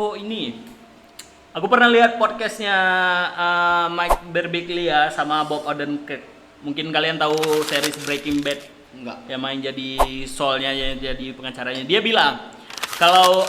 Oh ini, aku pernah lihat podcastnya Mike Birbiglia ya sama Bob Odenkirk. Mungkin kalian tahu series Breaking Bad, Enggak. yang main jadi Saul-nya, yang jadi pengacaranya. Dia bilang kalau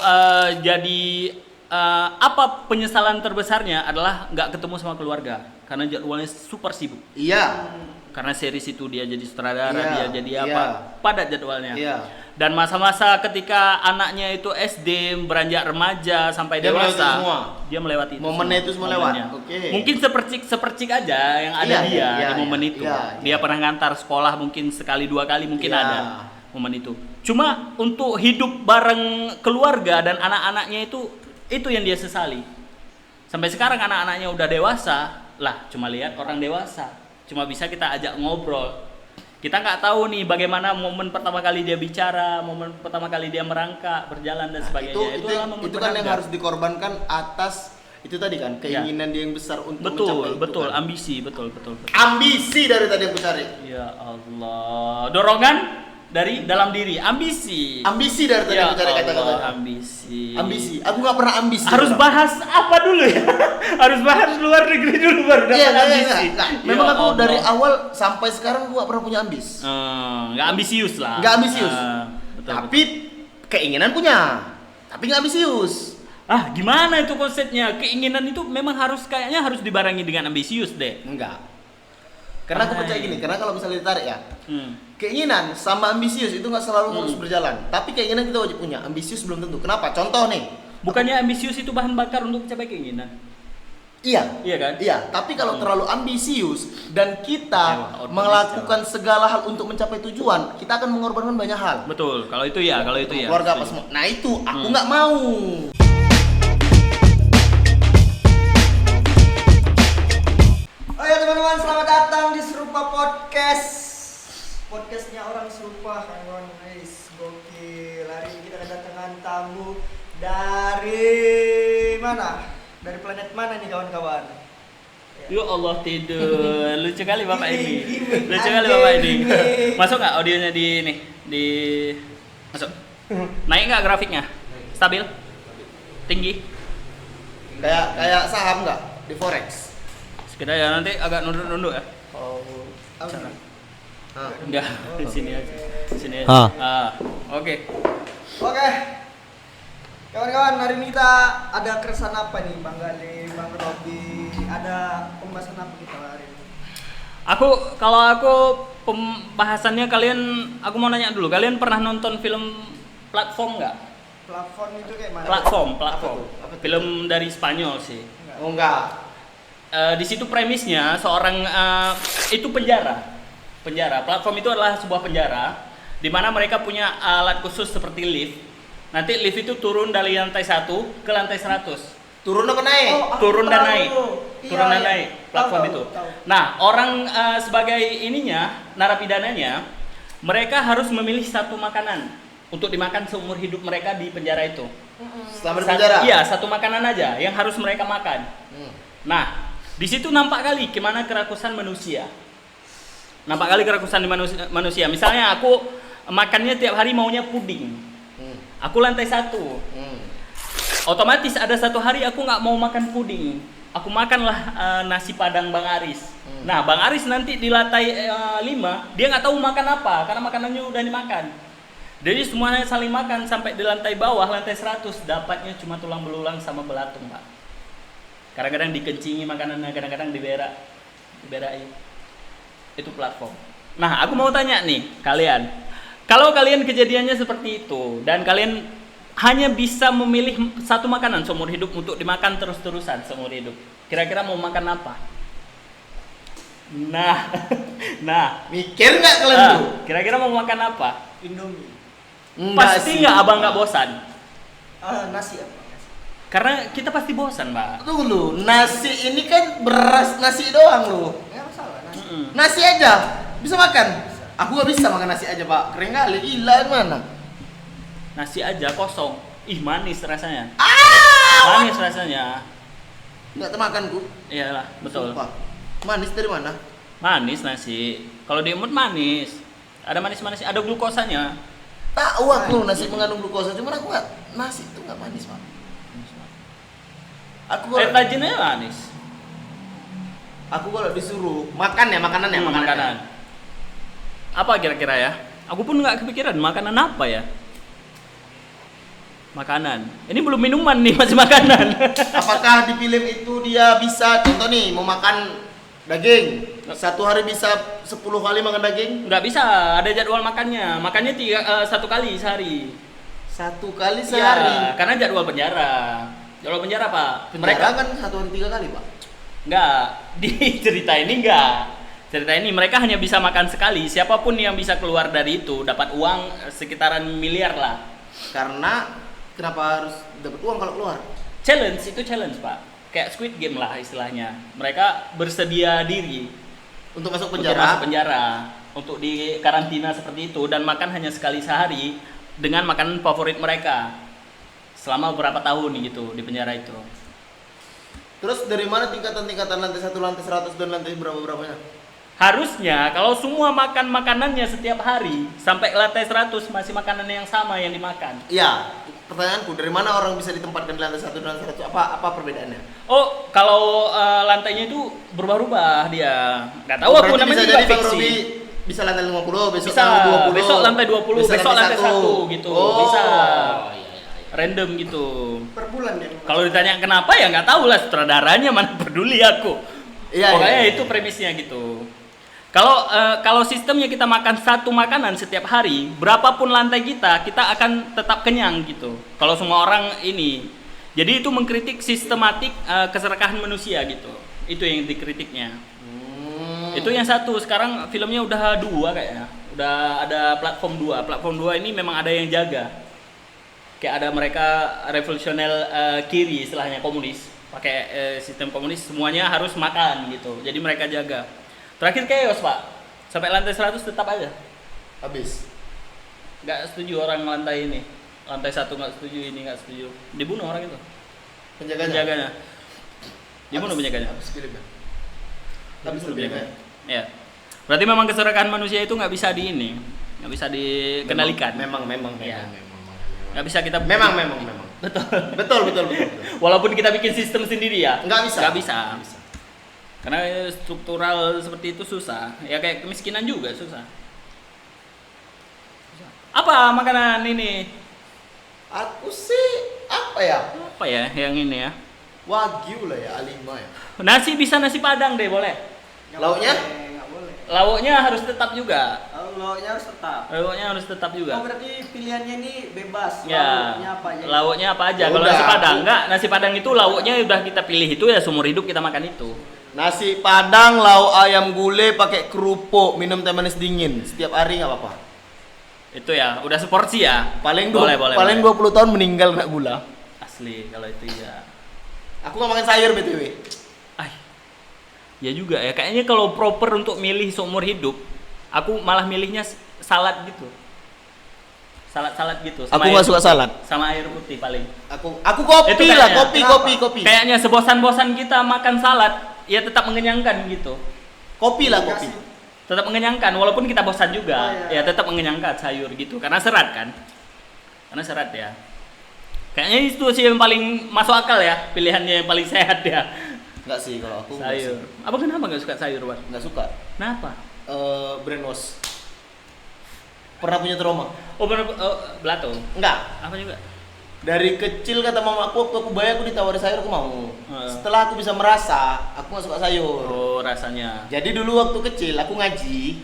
apa penyesalan terbesarnya adalah nggak ketemu sama keluarga karena jadwalnya super sibuk. Iya. Karena series itu dia jadi sutradara, Iya, dia jadi iya. apa, padat jadwalnya. Iya. Dan masa-masa ketika anaknya itu SD, beranjak remaja sampai Dia melewati dewasa, semua. dia melewati itu Momennya itu semua lewat. momennya. Oke. Mungkin sepercik aja yang ada Iya, dia iya, di momen iya, itu. iya, Dia iya. pernah ngantar sekolah mungkin sekali dua kali mungkin Iya. ada momen itu. Cuma untuk hidup bareng keluarga dan anak-anaknya itu yang dia sesali. Sampai sekarang anak-anaknya udah dewasa, lah cuma lihat orang dewasa. Cuma bisa kita ajak ngobrol. Kita nggak tahu nih bagaimana momen pertama kali dia bicara, momen pertama kali dia merangkak, berjalan dan sebagainya. Adalah momen itu kan yang berharga. harus dikorbankan atas itu tadi kan keinginan dia yang besar untuk mencapai Betul, itu betul, kan. ambisi, betul. Ambisi dari tadi aku cari. Ya Allah, dorongan dari dalam diri, ambisi. Ambisi dari tadi Ya aku cari Allah, kata-kata. ambisi. Ambisi. Aku nggak pernah ambisi. Harus Bang. bahas apa dulu ya? Harus bahas luar negeri dulu baru dapat Iya, ambisi. Nah, Ya memang aku Allah. dari awal sampai sekarang aku nggak pernah punya ambis. Nggak ambisius lah. Nggak ambisius. Betul, Tapi keinginan punya. Tapi nggak ambisius. gimana itu konsepnya? Keinginan itu memang kayaknya harus dibarengi dengan ambisius deh. Enggak. Karena aku percaya Hai. gini, karena kalau misalnya ditarik ya, Hmm. keinginan sama ambisius itu nggak selalu harus berjalan. Tapi keinginan kita wajib punya, ambisius belum tentu. Kenapa? Contoh nih. Bukannya ambisius itu bahan bakar untuk mencapai keinginan? Iya. Iya kan? Iya, tapi kalau terlalu ambisius dan kita Kecewa, melakukan segala hal untuk mencapai tujuan, kita akan mengorbankan banyak hal. Betul. Kalau itu ya. Keluarga apa Setuju. semua. Nah itu aku nggak mau. Oh ya teman-teman, selamat datang di Serupa Podcast. Podcastnya orang serupa, kawan. Guys, gokil. Hari ini kita kedatangan tamu dari mana? Dari planet mana nih kawan-kawan? Ya Allah tidur. Lucu kali Bapak ini. Gimik, Lucu kali anjing, Bapak ini. gimik. Masuk nggak audionya di masuk. Naik nggak grafiknya? Stabil? Tinggi? Kayak saham nggak di forex? Sekedar ya nanti agak nunduk ya. Oh, Cara. Ah. Enggak, di sini aja. Sini aja. Ah. Oke. Oke. Kawan-kawan, hari ini kita ada keresahan apa nih Bang Gali, Bang Robi? Ada pembahasan apa kita hari ini? Kalau aku pembahasannya aku mau nanya dulu. Kalian pernah nonton film platform nggak? Platform itu kayak mana? Platform. Apa tuh? Film dari Spanyol sih. Oh enggak. Di situ premisnya seorang itu penjara. Platform itu adalah sebuah penjara di mana mereka punya alat khusus seperti lift. Nanti lift itu turun dari lantai 1 ke lantai 100. Turun apa naik? Turun dan naik. Iya, Turun dan iya. naik platform Tahu, itu. tahu. Nah, orang sebagai narapidananya, mereka harus memilih satu makanan untuk dimakan seumur hidup mereka di penjara itu. Selama di penjara? Iya, satu makanan aja yang harus mereka makan. Nah, di situ nampak kali gimana kerakusan manusia. Nampak kali kerakusan di manusia. Misalnya aku makannya tiap hari maunya puding. Aku lantai 1. Otomatis ada satu hari aku nggak mau makan puding. Aku makanlah nasi padang Bang Aris. Nah, Bang Aris nanti di lantai 5 dia nggak tahu makan apa karena makanannya udah dimakan. Jadi semuanya saling makan sampai di lantai bawah, lantai 100 dapatnya cuma tulang belulang sama belatung, Pak. Kadang-kadang dikencingi makanannya, kadang-kadang diberain. Itu platform. Nah, aku mau tanya nih kalian. Kalau kalian kejadiannya seperti itu dan kalian hanya bisa memilih satu makanan seumur hidup untuk dimakan terus-terusan seumur hidup, kira-kira mau makan apa? Nah, Mikir nggak kalian tuh? kira-kira mau makan apa? Indomie. Pasti nggak abang nggak bosan? Nasi apa? Karena kita pasti bosan, Mbak. Tunggu lu, nasi ini kan beras nasi doang lu. Enggak masalah nasi. Nasi aja bisa makan. Aku nggak bisa makan nasi aja Pak. Keren kali. Gila mana? Nasi aja kosong. Ih, manis rasanya. Ah! Manis rasanya. Nggak termakanku. Iyalah, betul. Sumpah. Manis dari mana? Manis nasi. Kalau diemut manis. Ada manis-manis, ada glukosanya. Tahu aku nasi mengandung glukosa, cuman aku nggak, nasi itu nggak manis Pak. Aku Air kalau, tajin aja manis. aku kalau disuruh makanannya. Makanan. Apa kira-kira ya? Aku pun nggak kepikiran makanan apa ya. Makanan. Ini belum minuman nih, masih makanan. Apakah di film itu dia bisa contoh nih mau makan daging, satu hari bisa 10 kali makan daging? Nggak bisa, ada jadwal makannya. Makannya satu kali sehari. Satu kali sehari. Iya, karena jadwal penjara. Jadwal penjara Pak. Mereka kan satu hari 3 kali Pak. Nggak, di cerita ini nggak. Cerita ini mereka hanya bisa makan sekali. Siapapun yang bisa keluar dari itu dapat uang sekitaran miliar lah. Karena kenapa harus dapat uang kalau keluar? Challenge itu challenge Pak. Kayak Squid Game lah istilahnya. Mereka bersedia diri Untuk masuk untuk penjara. masuk penjara, untuk di karantina seperti itu dan makan hanya sekali sehari dengan makanan favorit mereka selama beberapa tahun gitu di penjara itu. Terus dari mana tingkatan-tingkatan lantai 1, lantai 100 dan lantai berapa-berapanya? Harusnya kalau semua makan makanannya setiap hari sampai lantai 100 masih makanan yang sama yang dimakan. Iya, pertanyaanku dari mana orang bisa ditempatkan di lantai 1 dan lantai 100? Apa perbedaannya? Oh, kalau lantainya itu berubah-ubah dia. Nggak tahu aku Berarti namanya bisa juga jadi Bang fiksi. Robi bisa lantai 50, besok Bisa, lantai 20. besok lantai 20, bisa besok lantai 1 gitu. Oh, Bisa. iya. Random gitu. Per bulan ya. Kalau ditanya kenapa ya nggak tahu lah, sutradaranya mana peduli aku. Iya, Pokoknya iya. itu premisnya gitu. Kalau sistemnya kita makan satu makanan setiap hari, berapapun lantai kita akan tetap kenyang gitu. Kalau semua orang ini, jadi itu mengkritik sistematik keserakahan manusia gitu. Itu yang dikritiknya. Itu yang satu. Sekarang filmnya udah 2 kayaknya. Udah ada platform 2. Platform 2 ini memang ada yang jaga. Kayak ada mereka revolusioner kiri istilahnya, komunis. Pakai sistem komunis, semuanya harus makan gitu. Jadi mereka jaga. Terakhir chaos Pak, sampai lantai 100 tetap aja. Habis. Nggak setuju orang lantai ini. Lantai 1 nggak setuju, ini nggak setuju. Dibunuh orang itu. Penjaganya. Dibunuh penjaganya. Habis filmnya. Habis Dibunuh filmnya. Ya. Berarti memang keserakahan manusia itu nggak bisa nggak bisa dikendalikan. Memang. Iya. Nggak bisa kita. Memang. Betul. Betul. Walaupun kita bikin sistem sendiri ya. Nggak bisa. Nggak bisa. Karena struktural seperti itu susah. Ya kayak kemiskinan juga susah. Apa makanan ini? Aku sih apa ya? Apa ya yang ini ya? Wagyu lah ya, A5 ya. Nasi bisa nasi padang deh boleh. Lauknya? Nggak boleh. Lauknya harus tetap juga. Lauknya harus tetap. Lauknya harus tetap Oh, juga. berarti pilihannya ini bebas. Ya. Lauknya apa aja? Lauknya apa aja? Ya Kalau udah, nasi padang aku- enggak, nasi padang itu lauknya udah kita pilih itu ya seumur hidup kita makan itu. Nasi padang, lauk ayam gulai pakai kerupuk, minum teh manis dingin setiap hari nggak apa-apa. Itu ya, udah seporsi ya. Paling boleh. 20 tahun meninggal kena gula. Asli kalau itu ya. Aku nggak makan sayur BTW. Ya juga ya, kayaknya kalau proper untuk milih seumur hidup, aku malah milihnya salad gitu. Salad gitu. Aku nggak suka salad. Sama air putih paling. Aku kopi Itu lah, kayaknya. kopi. Kayaknya sebosan-bosan kita makan salad, ya tetap mengenyangkan gitu. Kopi lah, kopi. Tetap mengenyangkan, walaupun kita bosan juga, Oh, iya. ya tetap mengenyangkan sayur gitu. Karena serat kan. Karena serat ya. Kayaknya itu sih yang paling masuk akal ya, pilihannya yang paling sehat ya. Enggak sih kalau aku. Sayur. Apa kenapa nggak suka sayur, Wan? Nggak suka. Kenapa? Brainwash. Pernah punya trauma? Oh, bener, belato. Enggak. Apa juga? Dari kecil kata mamaku waktu aku bayi aku ditawari sayur aku mau. Setelah aku bisa merasa, aku nggak suka sayur. Oh, rasanya. Jadi dulu waktu kecil aku ngaji,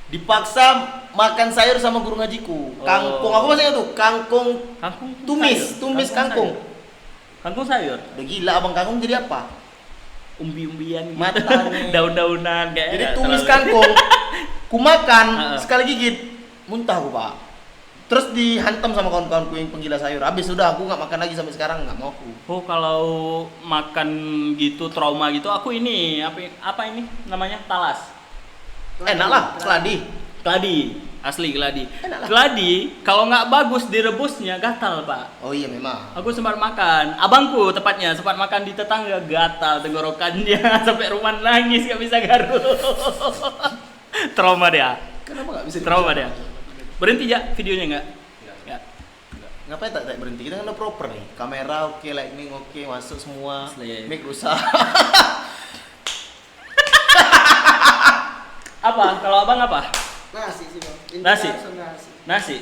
dipaksa makan sayur sama guru ngajiku. Oh. Kangkung, aku masih ingat tuh, kangkung Kangkung tumis kangkung. sayur. Kangkung sayur. Udah gila abang kangkung jadi apa? Umbi-umbian gitu. Matanya. Daun-daunan kayak. Jadi tumis kangkung, ku makan Heeh. sekali gigit, muntah aku pak. Terus dihantam sama kawan-kawanku yang penggila sayur. Habis sudah aku nggak makan lagi sampai sekarang, nggak mau aku. Oh, kalau makan gitu trauma gitu aku ini apa ini namanya? Talas. Enak lah, keladi. Keladi, asli keladi. Enak lah. Keladi kalau nggak bagus direbusnya gatal, Pak. Oh iya memang. Aku sempat makan, abangku tepatnya sempat makan di tetangga, gatal tenggorokannya sampai rumah nangis nggak bisa garuk. Trauma dia. Kenapa nggak bisa? Trauma dia. Berhenti ya videonya nggak? Nggak. Ngapain tak berhenti? Kita kan udah proper nih. Kamera oke, lightning oke, masuk semua. Asli. Mic rusak. Apa? Kalau abang apa? Nasi sih bang. Nasi? Langsung nasi. Nasi.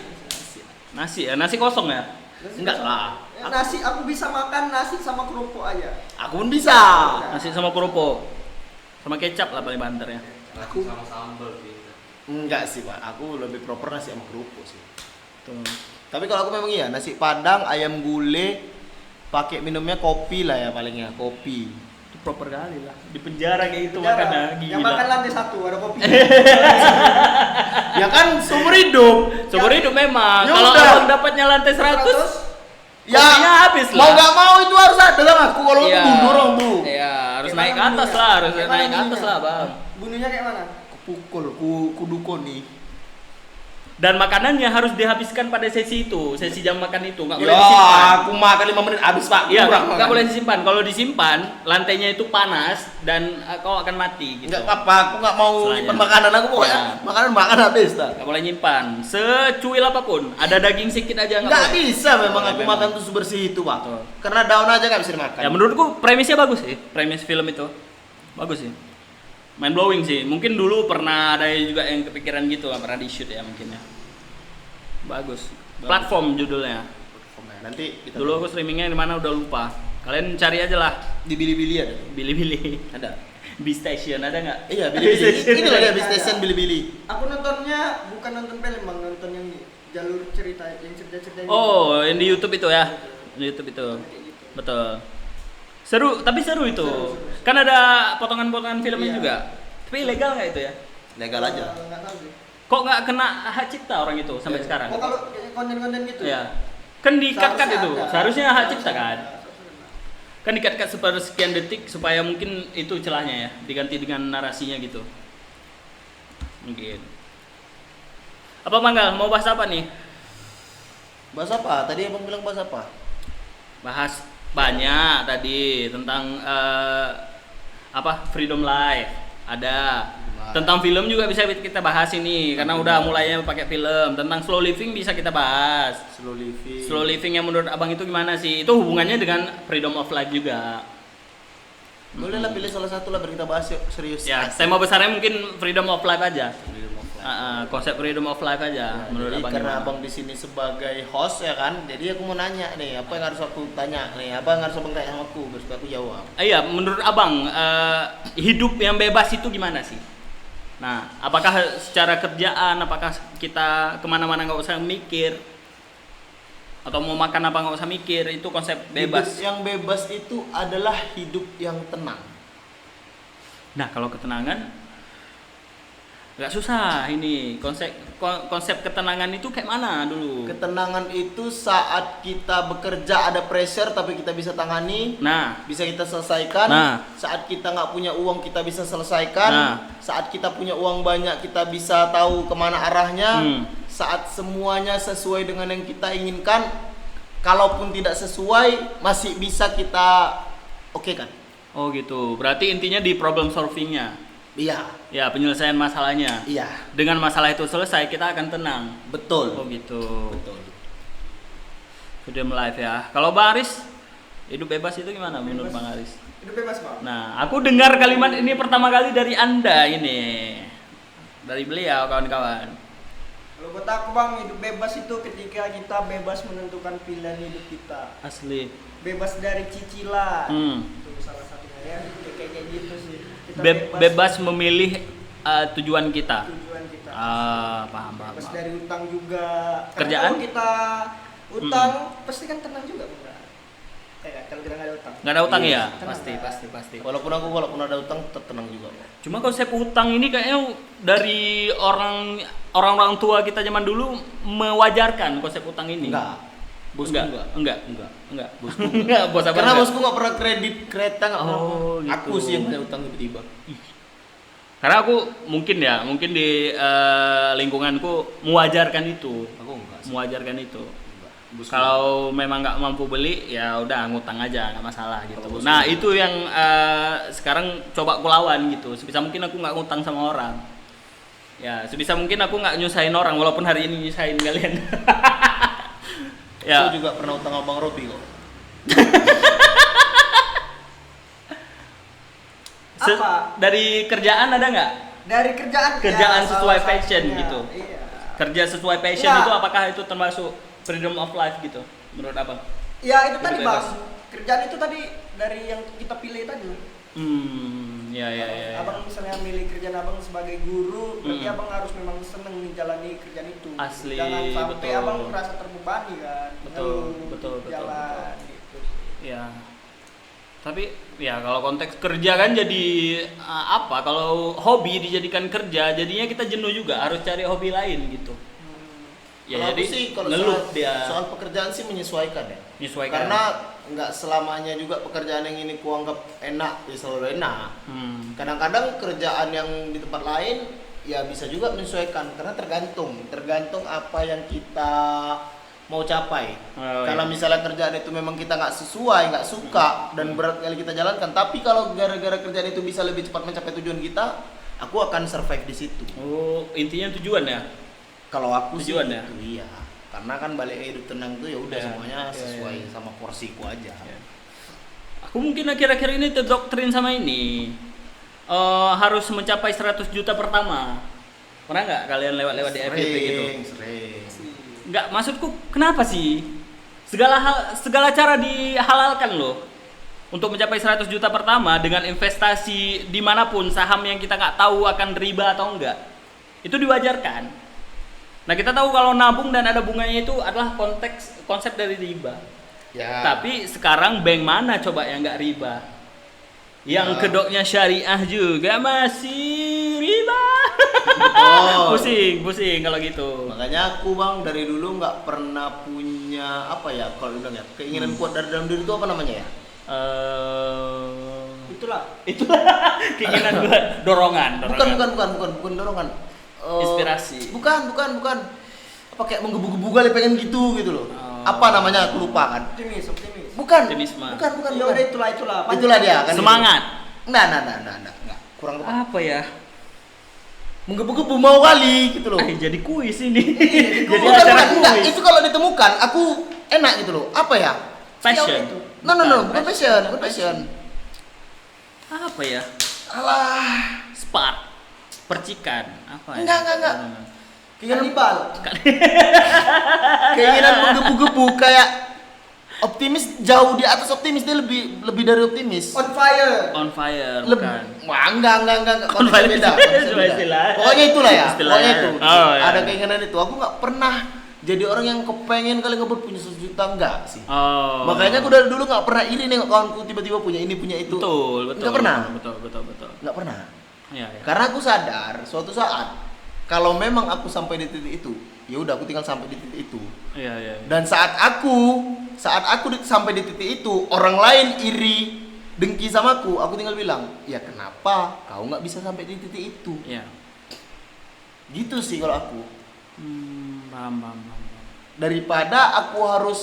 Nasi ya, nasi kosong ya. Nasi Enggak kosong. lah. Nasi aku bisa makan nasi sama kerupuk aja. Aku pun bisa. Nasi sama kerupuk. Sama kecap lah paling banter ya. Aku sama sambal gitu. enggak sih, Pak. Aku lebih proper nasi sama kerupuk sih. Tuh. Tapi kalau aku memang iya, nasi padang, ayam gulai, pakai minumnya kopi lah ya palingnya, kopi. Itu proper kali lah. Di penjara kayak itu Jarang. makannya gila. Yang makan lantai 1 ada kopi. Ya kan seumur hidup. Seumur hidup memang. Ya Kalau udah. abang dapatnya lantai 100, Ya kopinya habis lah. mau nggak mau itu harus ada kan aku kalau Iya. aku dorong tuh. Iya, harus Kayak naik ke mana atas bunuhnya? lah, harus Kayak naik mana ke atas bunuhnya? lah, Bang. Bunuhnya kayak mana? Aku pukul, ku dukoni. Dan makanannya harus dihabiskan pada sesi itu, sesi jam makan itu, nggak boleh Ya, disimpan. aku makan 5 menit habis, Pak. Iya, Kurang nggak makan. boleh disimpan. Kalau disimpan, lantainya itu panas dan kau akan mati gitu. Enggak apa-apa, aku nggak mau Selanya. nyimpan makanan aku pokoknya. Ya. Makanan makan habis tak. Nggak boleh nyimpan. Secuil apapun, ada daging sedikit aja nggak Nggak boleh. bisa memang Boleh aku memang. makan tuh sebersih itu, Pak. Betul. Karena daun aja nggak bisa dimakan. Ya menurutku premisnya bagus sih, premis film itu bagus sih. Mind blowing sih. Mungkin dulu pernah ada juga yang kepikiran gitu, pernah di shoot ya mungkin ya. Bagus. Platform judulnya. Nanti kita Dulu aku streamingnya di mana udah lupa. Kalian cari aja lah. di Bilibili ada. Bilibili. Ada. B Station ada nggak? Iya, Bilibili. Ini lagi habis station Bilibili. Aku nontonnya bukan nonton film bang, nonton yang jalur cerita, yang cerita-cerita. Oh, yang di YouTube itu ya. Di YouTube itu. Betul. Seru, tapi seru itu. Seru. Kan ada potongan-potongan filmnya Iya. juga. Tapi legal nggak itu ya? Legal aja. Nggak tahu sih. Kok nggak kena hak cipta orang itu sampai Iya. sekarang? Oh kalau konten-konten gitu. Iya. Kan di-cut-cut Seharusnya itu. ada. Seharusnya hak cipta kan. Seharusnya ada. Kan di-cut-cut sepersekian detik supaya mungkin itu celahnya ya, diganti dengan narasinya gitu. Mungkin. Apa Manggal? Mau bahas apa nih? Bahas apa? Tadi abang bilang bahas apa? Bahas banyak tadi tentang apa? Freedom Life. Ada. Tentang film juga bisa kita bahas ini karena udah mulainya pakai film. Tentang slow living bisa kita bahas. Slow living. Slow living yang menurut abang itu gimana sih? Itu hubungannya dengan freedom of life juga. Boleh lah pilih salah satu lah biar kita bahas yuk serius. Ya, tema besarnya mungkin freedom of life aja. Freedom of life. Konsep freedom of life aja menurut Jadi abang. karena gimana? abang di sini sebagai host ya kan, jadi aku mau nanya nih, apa yang harus aku tanya nih, apa yang harus abang tanya sama aku, biar supaya aku jawab. Iya, menurut abang hidup yang bebas itu gimana sih? Nah, apakah secara kerjaan, apakah kita kemana-mana nggak usah mikir, atau mau makan apa nggak usah mikir, itu konsep bebas. Hidup yang bebas itu adalah hidup yang tenang. Nah, kalau ketenangan nggak susah ini konsep ketenangan itu kayak mana dulu? Ketenangan itu saat kita bekerja ada pressure tapi kita bisa tangani, Nah, bisa kita selesaikan. Nah. Saat kita nggak punya uang kita bisa selesaikan. Nah. Saat kita punya uang banyak kita bisa tahu kemana arahnya. Hmm. Saat semuanya sesuai dengan yang kita inginkan, kalaupun tidak sesuai masih bisa kita oke kan? oh gitu. Berarti intinya di problem solvingnya. Iya, Ya, penyelesaian masalahnya. iya, Dengan masalah itu selesai, kita akan tenang. betul. Oh gitu. Betul. Freedom life ya. Kalau Bang Aris, hidup bebas itu gimana menurut Bang Aris? Hidup bebas bang. Nah, aku dengar kalimat ini pertama kali dari Anda ini. Dari beliau kawan-kawan. Kalau buat aku bang, hidup bebas itu ketika kita bebas menentukan pilihan hidup kita. Asli. Bebas dari cicilan. Hmm. Itu salah satunya ya. Kayak gitu sih. Kita Bebas memilih tujuan kita. tujuan kita. Paham. Bebas dari utang juga. Karena Kerjaan? kalau kita utang pasti kan tenang juga bang. Kalau kita nggak ada utang. Nggak ada utang Iya, ya? tenang. Pasti. Walaupun ada utang tetap tenang juga. Cuma konsep utang ini kayaknya dari orang-orang tua kita zaman dulu mewajarkan konsep utang ini. Enggak. Bosku Enggak. Bosku Enggak, bos apa Karena enggak? bosku nggak pernah kredit kereta nggak pernah. Oh, gitu. Aku sih yang punya utang tiba-tiba. Karena aku mungkin di lingkunganku mewajarkan itu. Aku enggak. Mewajarkan itu. Bosku. Kalau memang nggak mampu beli ya udah ngutang aja, nggak masalah gitu. Kalau bosku Nah, enggak. itu yang sekarang coba aku lawan gitu. Sebisa mungkin aku nggak ngutang sama orang. Ya, sebisa mungkin aku nggak nyusahin orang walaupun hari ini nyusahin kalian. Ya. Aku juga pernah utang Abang Robi kok. Apa? Dari kerjaan ada nggak? Dari kerjaan. Kerjaan ya, sesuai salah passion satunya. gitu. Iya. Kerja sesuai passion Nggak. itu apakah itu termasuk freedom of life gitu menurut abang? Ya itu Lebih tadi bebas. bang. Kerjaan itu tadi dari yang kita pilih tadi. Ya. Abang misalnya milih kerjaan abang sebagai guru, berarti Mm. abang harus memang seneng menjalani kerjaan itu. Asli, Jangan sampai betul. abang merasa terbebani kan. Betul, Ngeluh, betul. Jalan gitu. Ya. Tapi ya kalau konteks kerja kan jadi apa? Kalau hobi dijadikan kerja, jadinya kita jenuh juga, harus cari hobi lain gitu. Ya Kalau jadi aku sih kalau ngeluh soal, dia soal pekerjaan sih menyesuaikan ya. menyesuaikan. Karena nggak selamanya juga pekerjaan yang ini kuanggap enak ya selalu enak. Kadang-kadang kerjaan yang di tempat lain ya bisa juga menyesuaikan karena tergantung apa yang kita mau capai. Oh, Kalau iya. misalnya kerjaan itu memang kita nggak sesuai, nggak suka dan berat kali kita jalankan, tapi kalau gara-gara kerjaan itu bisa lebih cepat mencapai tujuan kita, aku akan survive di situ. Oh, intinya tujuan ya. Kalau aku Tujuan sih ya? itu iya. Karena kan balik hidup tenang tuh ya udah Ya, semuanya ya, sesuai ya. sama porsiku aja. Ya. Aku mungkin akhir-akhir ini terdoktrin sama ini. Harus mencapai 100 juta pertama. Pernah nggak kalian lewat-lewat di FYP gitu? Sering. Nggak, maksudku kenapa sih? Segala cara dihalalkan loh. Untuk mencapai 100 juta pertama dengan investasi dimanapun, saham yang kita nggak tahu akan riba atau enggak, itu diwajarkan. Nah kita tahu kalau nabung dan ada bunganya itu adalah konsep dari riba. Ya. Tapi sekarang bank mana coba yang nggak riba? Yang Ya. kedoknya syariah juga masih riba. Betul. Pusing kalau gitu. Makanya aku bang dari dulu nggak pernah punya apa ya kalau bilang ya keinginan kuat dari dalam diri itu apa namanya ya? Itulah. Keinginan gue dorongan. Bukan dorongan. Inspirasi. Bukan. Apa kayak menggebu-gebu kali pengen gitu loh. Apa namanya aku lupa kan? Optimis. Bukan. Optimisme. Bukan. Ya udah itulah. Itulah dia kan. Semangat. Enggak. Kurang tepat. Apa ya? Menggebu-gebu mau kali gitu loh. Jadi kuis ini. Bukan, Jadi acara enggak. kuis. Itu kalau ditemukan aku enak gitu loh. Apa ya? Passion. No, bukan passion. Apa ya? Alah. Spark. Percikan. Apa ya? Enggak. Kanibal. Keinginan menggebu-gebu kayak optimis jauh di atas optimis, dia lebih dari optimis. On fire. On fire, Lebih, bukan. wah enggak. On fire Konsepnya itu beda. istilah. Pokoknya itulah ya. Istilah. Pokoknya itu. Oh, iya. Ada keinginan itu. Aku nggak pernah jadi orang yang kepengen kali ngebut punya 100 juta enggak sih. Oh. Makanya aku dari dulu nggak pernah iri nengok kawanku tiba-tiba punya ini punya itu. Betul. Nggak pernah. Betul. Nggak pernah. Ya. Karena aku sadar suatu saat kalau memang aku sampai di titik itu, ya udah aku tinggal sampai di titik itu. Iya. Dan saat aku sampai di titik itu, orang lain iri, dengki sama aku tinggal bilang, ya kenapa kau nggak bisa sampai di titik itu? Iya. Gitu sih kalau aku. Paham. Daripada aku harus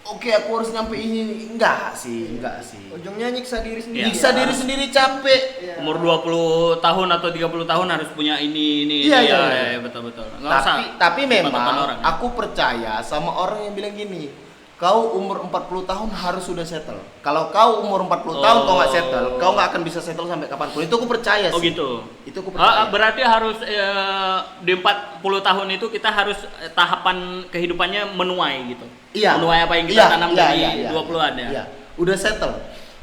aku harus nyampe ini, enggak sih. Ujungnya nyiksa diri sendiri. Nyiksa diri sendiri capek. Iya. Umur 20 tahun atau 30 tahun harus punya ini. Iya. Betul. Nggak usah Tapi depan memang orang, ya. aku percaya sama orang yang bilang gini, kau umur 40 tahun harus sudah settle. Kalau kau umur 40 tahun kau nggak settle, kau nggak akan bisa settle sampai kapanpun. Itu aku percaya sih. Oh gitu. Itu aku percaya. Berarti harus di 40 tahun itu kita harus tahapan kehidupannya menuai gitu. Iya. Menuai apa yang kita tanam dari 20-an ya. Iya. Udah settle.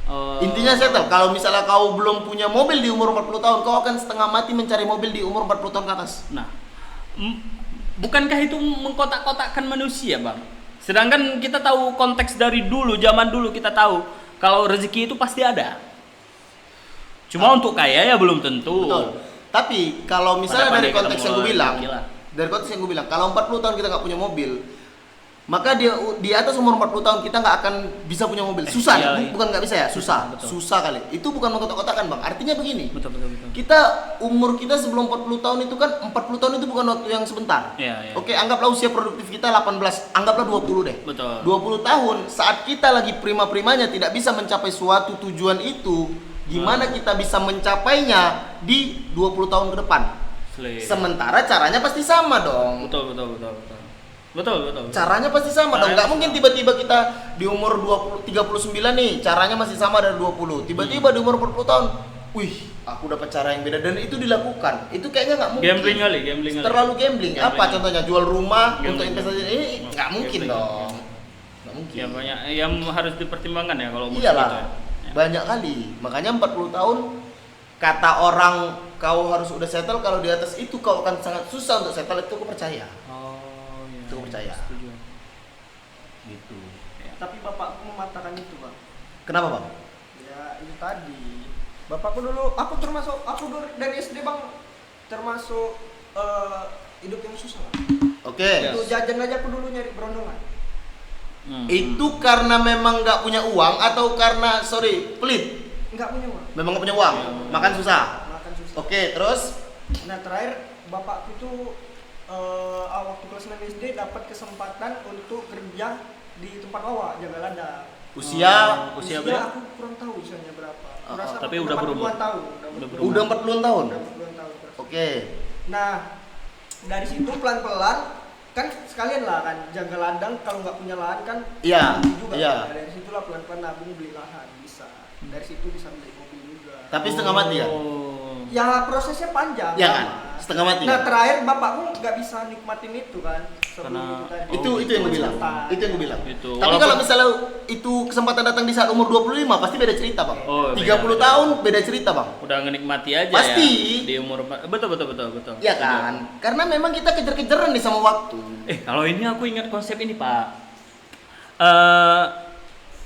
Oh. Intinya settle. Kalau misalnya kau belum punya mobil di umur 40 tahun, kau akan setengah mati mencari mobil di umur 40 tahun ke atas. Nah, bukankah itu mengkotak-kotakkan manusia, Bang? Sedangkan kita tahu konteks dari dulu, zaman dulu kita tahu kalau rezeki itu pasti ada. Cuma untuk kaya ya belum tentu. Betul. Tapi kalau misalnya Pada dari pandai konteks ketemu yang gue bilang, rezeki lah. dari konteks yang gue bilang, kalau 40 tahun kita nggak punya mobil, maka dia di atas umur 40 tahun kita nggak akan bisa punya mobil. Susah, iya. bukan nggak bisa ya, susah. Betul. Susah kali. Itu bukan mengkotak-kotakan bang. Artinya begini. Betul. Umur kita sebelum 40 tahun itu kan 40 tahun itu bukan waktu yang sebentar. Iya. Oke, anggaplah usia produktif kita 18, anggaplah 20 deh. Betul. 20 tahun saat kita lagi prima-primanya tidak bisa mencapai suatu tujuan itu, gimana kita bisa mencapainya di 20 tahun ke depan? Slay. Sementara caranya pasti sama dong. Betul. Betul. Caranya pasti sama dong. Caranya Nggak mungkin tiba-tiba kita di umur 39 nih, caranya masih sama dari 20. Tiba-tiba di umur 40 tahun, wih, aku dapat cara yang beda dan itu dilakukan. Itu kayaknya nggak mungkin. Gambling kali. Terlalu gambling. Apa Gambling. contohnya? Jual rumah Gambling. untuk investasi ini nggak mungkin Gambling. dong. Nggak mungkin. Ya banyak yang harus dipertimbangkan ya kalau umur Iyalah. segitu ya. Banyak kali. Makanya 40 tahun kata orang kau harus udah settle, kalau di atas itu kau akan sangat susah untuk settle, itu aku percaya. Oh, iya. Itu percaya. Setuju. Gitu. Tapi bapakku mematahkan itu, Bang. Kenapa, Bang? Ya itu tadi. Bapakku dulu, aku dulu dari SD, Bang, termasuk hidup yang susah. Oke. Itu jajan aja aku dulu nyari berondongan. Itu karena memang nggak punya uang atau karena pelit? Enggak punya uang. Memang nggak punya uang, makan susah. Makan susah. Oke, terus? Nah terakhir bapakku itu waktu kelas 6 SD dapat kesempatan untuk kerja di tempat bawa jaga ladang. Usia berapa? Aku kurang tahu usianya berapa. Oh, Kurasa tapi udah berumur. 40-an tahun. udah 40 tahun. Udah 40-an tahun. kurasa. Oke. Nah dari situ pelan-pelan kan sekalian lah kan jaga ladang, kalau nggak punya lahan kan Iya, rugi juga. iya. Nah, dari situlah pelan-pelan nabung beli lahan bisa. Dari situ bisa beli mobil juga. Tapi setengah mati ya? Ya prosesnya panjang. Ya kan? lama. Setengah mati. Nah Ya? terakhir bapakku nggak bisa nikmatin itu kan sebelum Karena- itu tadi. Itu yang gue bilang. Kesempatan. Itu yang gue bilang. Itu. Tapi Walaupun- kalau misalnya itu kesempatan datang di saat umur 25 pasti beda cerita, Bang. Oh, 30 beda. tahun beda cerita, Bang. Udah ngenikmati aja Pasti. ya di umur betul. Iya kan? Karena memang kita kejar-kejaran nih sama waktu. Kalau ini aku ingat konsep ini, Pak.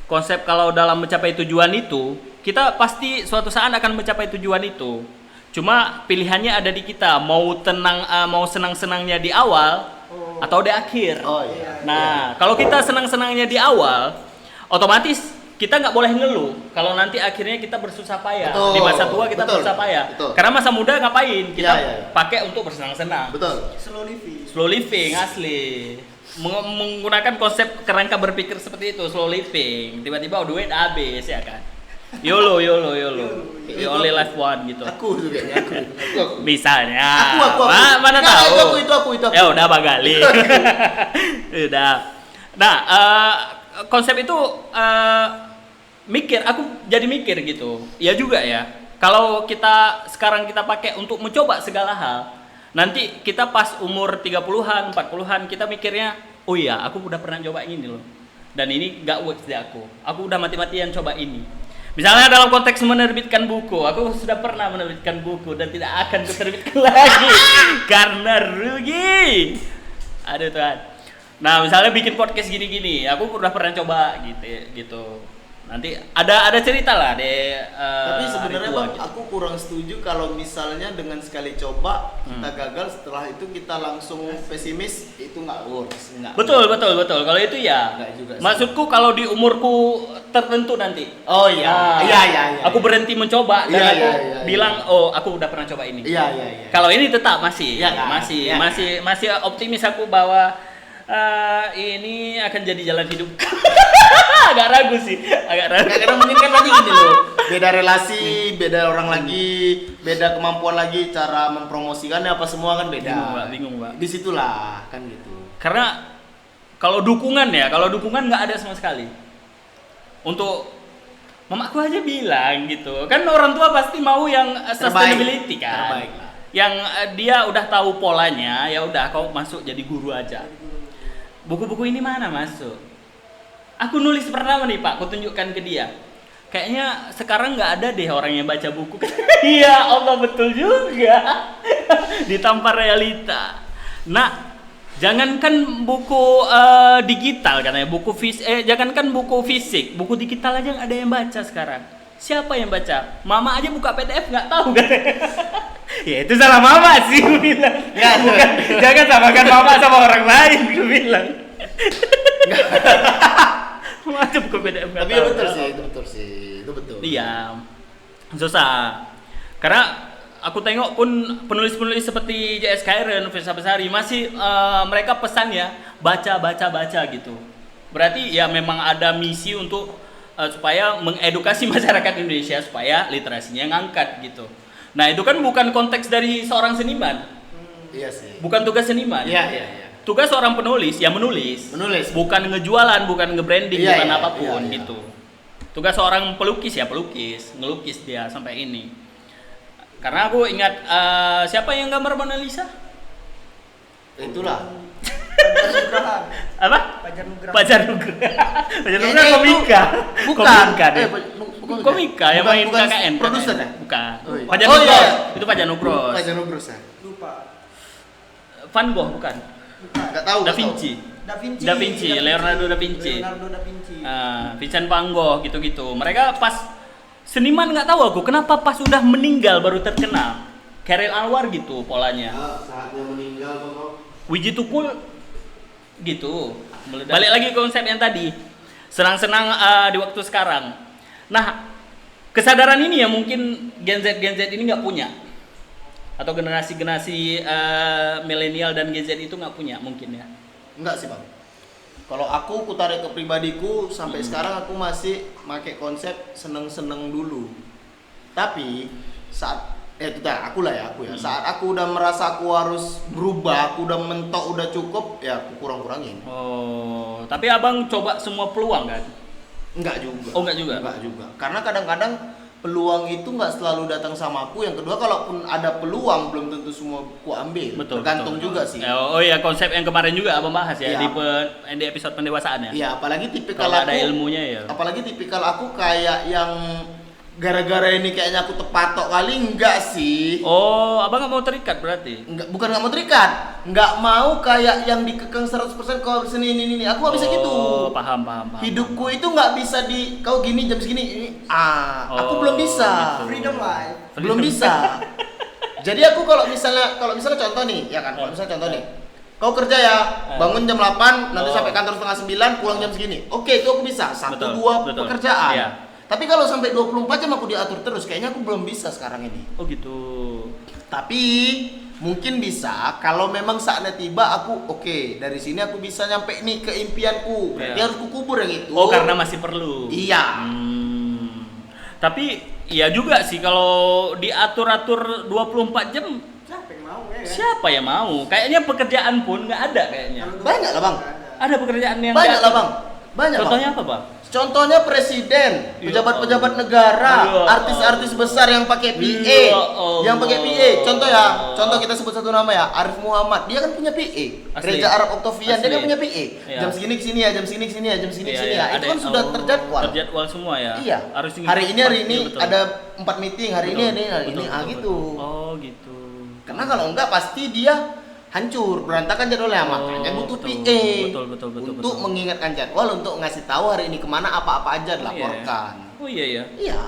Konsep kalau dalam mencapai tujuan itu, kita pasti suatu saat akan mencapai tujuan itu. Cuma pilihannya ada di kita, mau senang-senangnya di awal atau di akhir. Oh iya. Nah, kalau kita senang-senangnya di awal, otomatis kita nggak boleh ngeluh kalau nanti akhirnya kita bersusah payah. Betul, Di masa tua kita betul, bersusah payah. betul. Karena masa muda ngapain? Kita Iya. pakai untuk bersenang-senang. Betul. Slow living. Slow living asli. Menggunakan konsep kerangka berpikir seperti itu, slow living. Tiba-tiba duit habis ya kan. YOLO. You only live one gitu. Aku juga ya, aku. Misalnya. Aku. Mana Nggak, tahu. itu aku. Ya udah Bang Gali. Udah. Nah, konsep itu aku jadi mikir gitu. Ya juga ya. Kalau sekarang kita pakai untuk mencoba segala hal, nanti kita pas umur 30-an, 40-an kita mikirnya, oh iya, aku udah pernah coba ini loh. Dan ini gak works di aku. Aku udah mati-matian coba ini. Misalnya dalam konteks menerbitkan buku, aku sudah pernah menerbitkan buku dan tidak akan kuterbitkan lagi karena rugi. Aduh Tuhan. Nah, misalnya bikin podcast gini-gini, aku udah pernah coba gitu. Nanti ada cerita lah deh. Tapi sebenarnya Bang, gitu. aku kurang setuju kalau misalnya dengan sekali coba kita gagal, setelah itu kita langsung pesimis, itu nggak works. Betul. Kalau itu ya. Nggak juga sih. Maksudku kalau di umurku tertentu nanti. Oh iya. Nah, Iya. Aku berhenti mencoba dan Iya, aku iya. bilang, oh aku udah pernah coba ini. Iya. Kalau ini tetap masih, Iya kan? Iya. masih optimis aku bahwa ini akan jadi jalan hidup. Agak ragu sih. Nggak, karena mungkin kan tadi gini loh, beda relasi, beda orang lagi, beda kemampuan lagi, cara mempromosikannya apa semua kan beda. Bingung, Pak. Disitulah kan gitu. Karena kalau dukungan nggak ada sama sekali. Untuk mamaku aja bilang gitu. Kan orang tua pasti mau yang sustainability kan. Terbaik lah. Yang dia udah tahu polanya, ya udah kau masuk jadi guru aja. Buku-buku ini mana masuk? Aku nulis pertama nih Pak, aku tunjukkan ke dia. Kayaknya sekarang nggak ada deh orang yang baca buku. Iya Allah, betul juga. Ditampar realita. Nah, jangankan buku digital katanya, jangankan buku fisik, buku digital aja nggak ada yang baca sekarang. Siapa yang baca? Mama aja buka PDF nggak tahu kan? Ya itu salah mama sih, gue bilang. Ya, bukan, jangan samakan mama sama orang lain, gue bilang. Mama aja buka PDF nggak Tapi tahu. ya betul sih, itu betul. Iya, susah. Karena aku tengok pun penulis-penulis seperti J.S. Kyren, Firsa Besari masih mereka pesan ya baca gitu. Berarti ya memang ada misi untuk supaya mengedukasi masyarakat Indonesia supaya literasinya ngangkat gitu. Nah itu kan bukan konteks dari seorang seniman, Iya sih. bukan tugas seniman. Iya. tugas seorang penulis ya menulis. Bukan ngejualan, bukan nge-branding, Iya, bukan iya, apapun iya, iya. gitu. Tugas seorang pelukis ya pelukis, ngelukis dia sampai ini. Karena aku ingat siapa yang gambar Mona Lisa? Itulah. Fajar Nugraha. Apa? Fajar Nugraha. Pajar Nugraha. Pajar Kayaknya Nugraha itu komika. bukan. Komika dia. Bukan. Komika yang main Bukan KKN. produser KKN. ya? Bukan. Oh, iya. Pajar Oh, iya, Nugros. iya. Itu Pajar Nugros. Fajar Nugros ya? Lupa. Van Gogh bukan. Bukan. Enggak tahu. Da Vinci. Da Vinci, Leonardo da Vinci. Leonardo da Vinci. Vincent Van Gogh gitu-gitu. Mereka pas seniman nggak tahu aku kenapa pas udah meninggal baru terkenal. Karel Anwar gitu polanya. Saatnya meninggal kok. Wiji Tukul gitu. Balik lagi ke konsep yang tadi. Senang-senang di waktu sekarang. Nah, kesadaran ini ya mungkin Gen Z ini nggak punya. Atau generasi milenial dan Gen Z itu nggak punya mungkin ya. Enggak sih bang. Kalau aku tarik ke pribadiku sampai sekarang aku masih pakai konsep seneng-seneng dulu. Tapi saat itu dah aku ya. Saat aku udah merasa aku harus berubah, aku udah mentok udah cukup, ya aku kurang-kurangin. Oh, tapi abang coba semua peluang kan? Enggak juga. Oh, enggak juga? Enggak juga. Karena kadang-kadang peluang itu nggak selalu datang sama aku. Yang kedua, kalaupun ada peluang belum tentu semua aku ambil. Betul. Tergantung juga sih. Oh iya, konsep yang kemarin juga abang bahas ya Iya. di episode pendewasaan ya. Iya, apalagi tipikal Kalau aku. ada ilmunya ya. Apalagi tipikal aku kayak yang gara-gara ini kayaknya aku tepatok kali, enggak sih. Oh, abang nggak mau terikat berarti? Enggak, bukan nggak mau terikat, nggak mau kayak yang dikekang 100% kalau seni ini. Aku nggak bisa gitu. Oh, paham. Hidupku itu nggak bisa di kau gini jam segini ini. Aku belum bisa. gitu. Freedom life. Belum bisa. Jadi aku kalau misalnya contoh nih, ya kan, kalau misalnya contoh nih. Kau kerja ya, bangun jam 8, nanti Oh. sampai kantor setengah 9, pulang jam segini. Oke, itu aku bisa. 1, Betul, 2 betul. pekerjaan. Iya. Tapi kalau sampai 24 jam aku diatur terus, kayaknya aku belum bisa sekarang ini. Oh gitu. Tapi mungkin bisa kalau memang saatnya tiba aku dari sini aku bisa nyampe nih ke impianku. Berarti Iya. harus kukubur yang itu. Oh, karena masih perlu. Iya. Tapi iya juga sih kalau diatur-atur 24 jam Siapa yang mau ya kan? siapa yang mau? Kayaknya pekerjaan pun nggak ada kayaknya. Kalau Banyak lah, Bang. nggak ada. Ada pekerjaan yang Banyak diatur. lah bang. Banyak. Contohnya Bang. apa, Bang? Contohnya presiden, Ya pejabat-pejabat negara, Ya artis-artis besar yang pakai PA, Ya Allah. yang pakai PA. Contoh kita sebut satu nama ya, Arif Muhammad. Dia kan punya PA. Asli. Reza Arab Octavian, dia kan Asli. punya PA. Ya. Jam segini kesini ya, jam segini kesini ya, jam segini Iya, kesini iya, ya. ada Itu kan sudah terjadwal. Terjadwal semua ya. Iya. Harus Hari ini Iya, betul. ada 4 meeting, hari Betul. ini hari Betul, ini betul, gitu. betul. Oh, gitu. Karena kalau enggak pasti dia hancur, berantakan jadwalnya. Makanya butuh betul. PA Betul, untuk mengingatkan jadwal, untuk ngasih tahu hari ini kemana, apa-apa aja dilaporkan. Oh iya ya. Iya,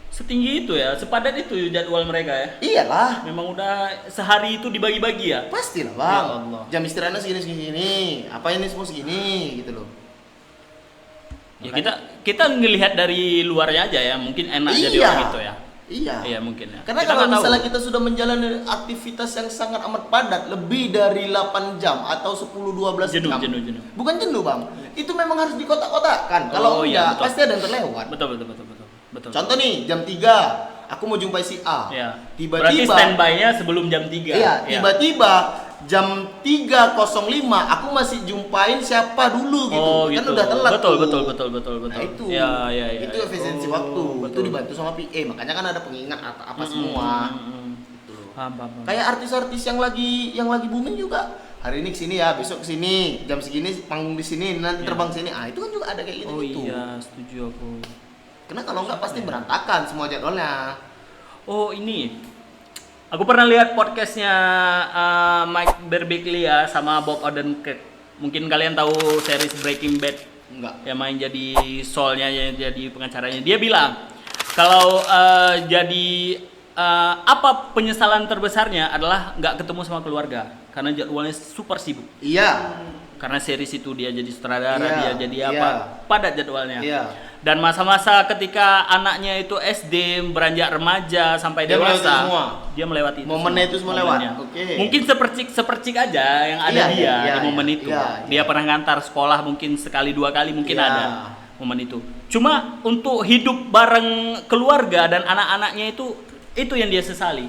Setinggi itu ya, sepadat itu jadwal mereka ya. iyalah, Memang udah sehari itu dibagi-bagi ya. pastilah Ya bang. Allah. Jam istirahatnya segini, apa ini semua segini, gitu loh. Ya kita ngelihat dari luarnya aja ya, mungkin enak jadi Iya. orang itu ya. Iya. Iya mungkin ya. Karena Kita kalau nggak tahu. misalnya kita sudah menjalani aktivitas yang sangat amat padat, lebih dari 8 jam atau 10-12 Jenuh, jam. jenuh. Bukan jenuh bang, itu memang harus dikotak-kotakkan. Kalau Oh, iya, enggak, betul. pasti ada yang terlewat. Betul. Contoh nih, jam 3, aku mau jumpai si A. Ya. Berarti Tiba-tiba, standby-nya sebelum jam 3. iya, tiba-tiba jam 3.05 aku masih jumpain siapa dulu gitu. Oh, Kan gitu. udah telat. Betul. tuh. Nah itu, Ya. itu efisiensi waktu. Itu Betul. dibantu sama PA, makanya kan ada pengingat apa semua. Gitu. Paham. Kayak artis-artis yang lagi booming juga. Hari ini kesini ya, besok kesini, jam segini panggung di sini, nanti Iya. terbang sini. Itu kan juga ada kayak gitu. Oh iya, setuju aku. Karena kalau enggak pasti berantakan semua jadwalnya. Oh ini, aku pernah lihat podcastnya Mike Birbiglia ya sama Bob Odenkirk. Mungkin kalian tahu series Breaking Bad Enggak. yang main jadi Saul-nya, yang jadi pengacaranya. Dia bilang kalau apa penyesalan terbesarnya adalah nggak ketemu sama keluarga karena jadwalnya super sibuk. Iya. Karena series itu dia jadi sutradara, Iya, dia jadi iya. apa, padat jadwalnya. Iya. Dan masa-masa ketika anaknya itu SD, beranjak remaja sampai Dia melewati dewasa, semua. dia melewati itu. Momennya itu semua lewat. Momennya. Oke. Mungkin sepercik aja yang ada Iya, dia iya, di momen iya, itu. iya, Dia pernah ngantar sekolah mungkin sekali dua kali mungkin Iya. ada momen itu. Cuma untuk hidup bareng keluarga dan anak-anaknya itu yang dia sesali.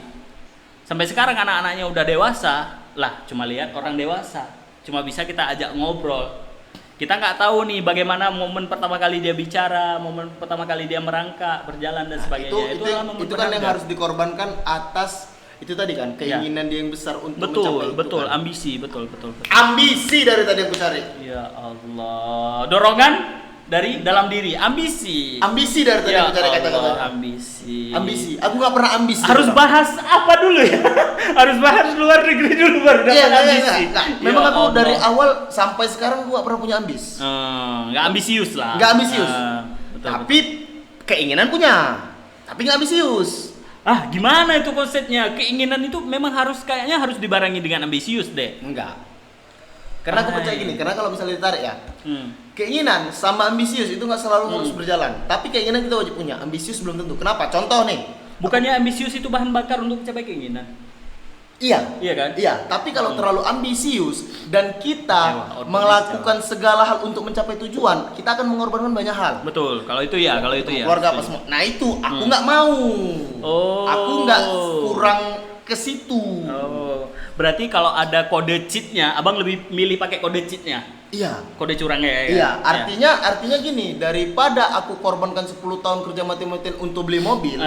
Sampai sekarang anak-anaknya udah dewasa, lah cuma lihat orang dewasa. cuma bisa kita ajak ngobrol. Kita nggak tahu nih bagaimana momen pertama kali dia bicara, momen pertama kali dia merangkak, berjalan dan sebagainya. Itu momen kan yang berharga. harus dikorbankan atas itu tadi kan keinginan dia yang besar untuk Betul, mencapai betul, itu kan. ambisi, betul. Ambisi dari tadi aku cari. Ya Allah, dorongan dari dalam diri, ambisi. Ambisi dari tadi Ya aku cari kata-kata. Allah, ambisi. Ambisi. Aku nggak pernah ambisi. Harus Bang. bahas apa dulu ya? Harus bahas luar negeri dulu baru dapat Iya, ambisi. enggak. Memang Ya aku Allah. dari awal sampai sekarang gua nggak pernah punya ambis. Nggak ambisius lah. Nggak ambisius. Betul, Tapi keinginan punya. Tapi nggak ambisius. Gimana itu konsepnya? Keinginan itu memang kayaknya harus dibarengi dengan ambisius deh. Enggak. Karena aku percaya gini, karena kalau misalnya ditarik ya, Hmm. keinginan sama ambisius itu nggak selalu harus berjalan. Tapi keinginan kita wajib punya, ambisius belum tentu. Kenapa? Contoh nih. Bukannya ambisius itu bahan bakar untuk mencapai keinginan? Iya. Iya kan? Iya, tapi kalau terlalu ambisius dan kita Kecewa, melakukan segala hal untuk mencapai tujuan, kita akan mengorbankan banyak hal. Betul. Kalau itu ya, Keluarga apa setuju. semua. Nah itu aku nggak mau. Oh. Aku nggak kurang ke situ. Oh. Berarti kalau ada kode cheatnya, abang lebih milih pakai kode cheatnya, Iya. kode curangnya ya? Iya, artinya gini, daripada aku korbankan 10 tahun kerja mati-matian untuk beli mobil,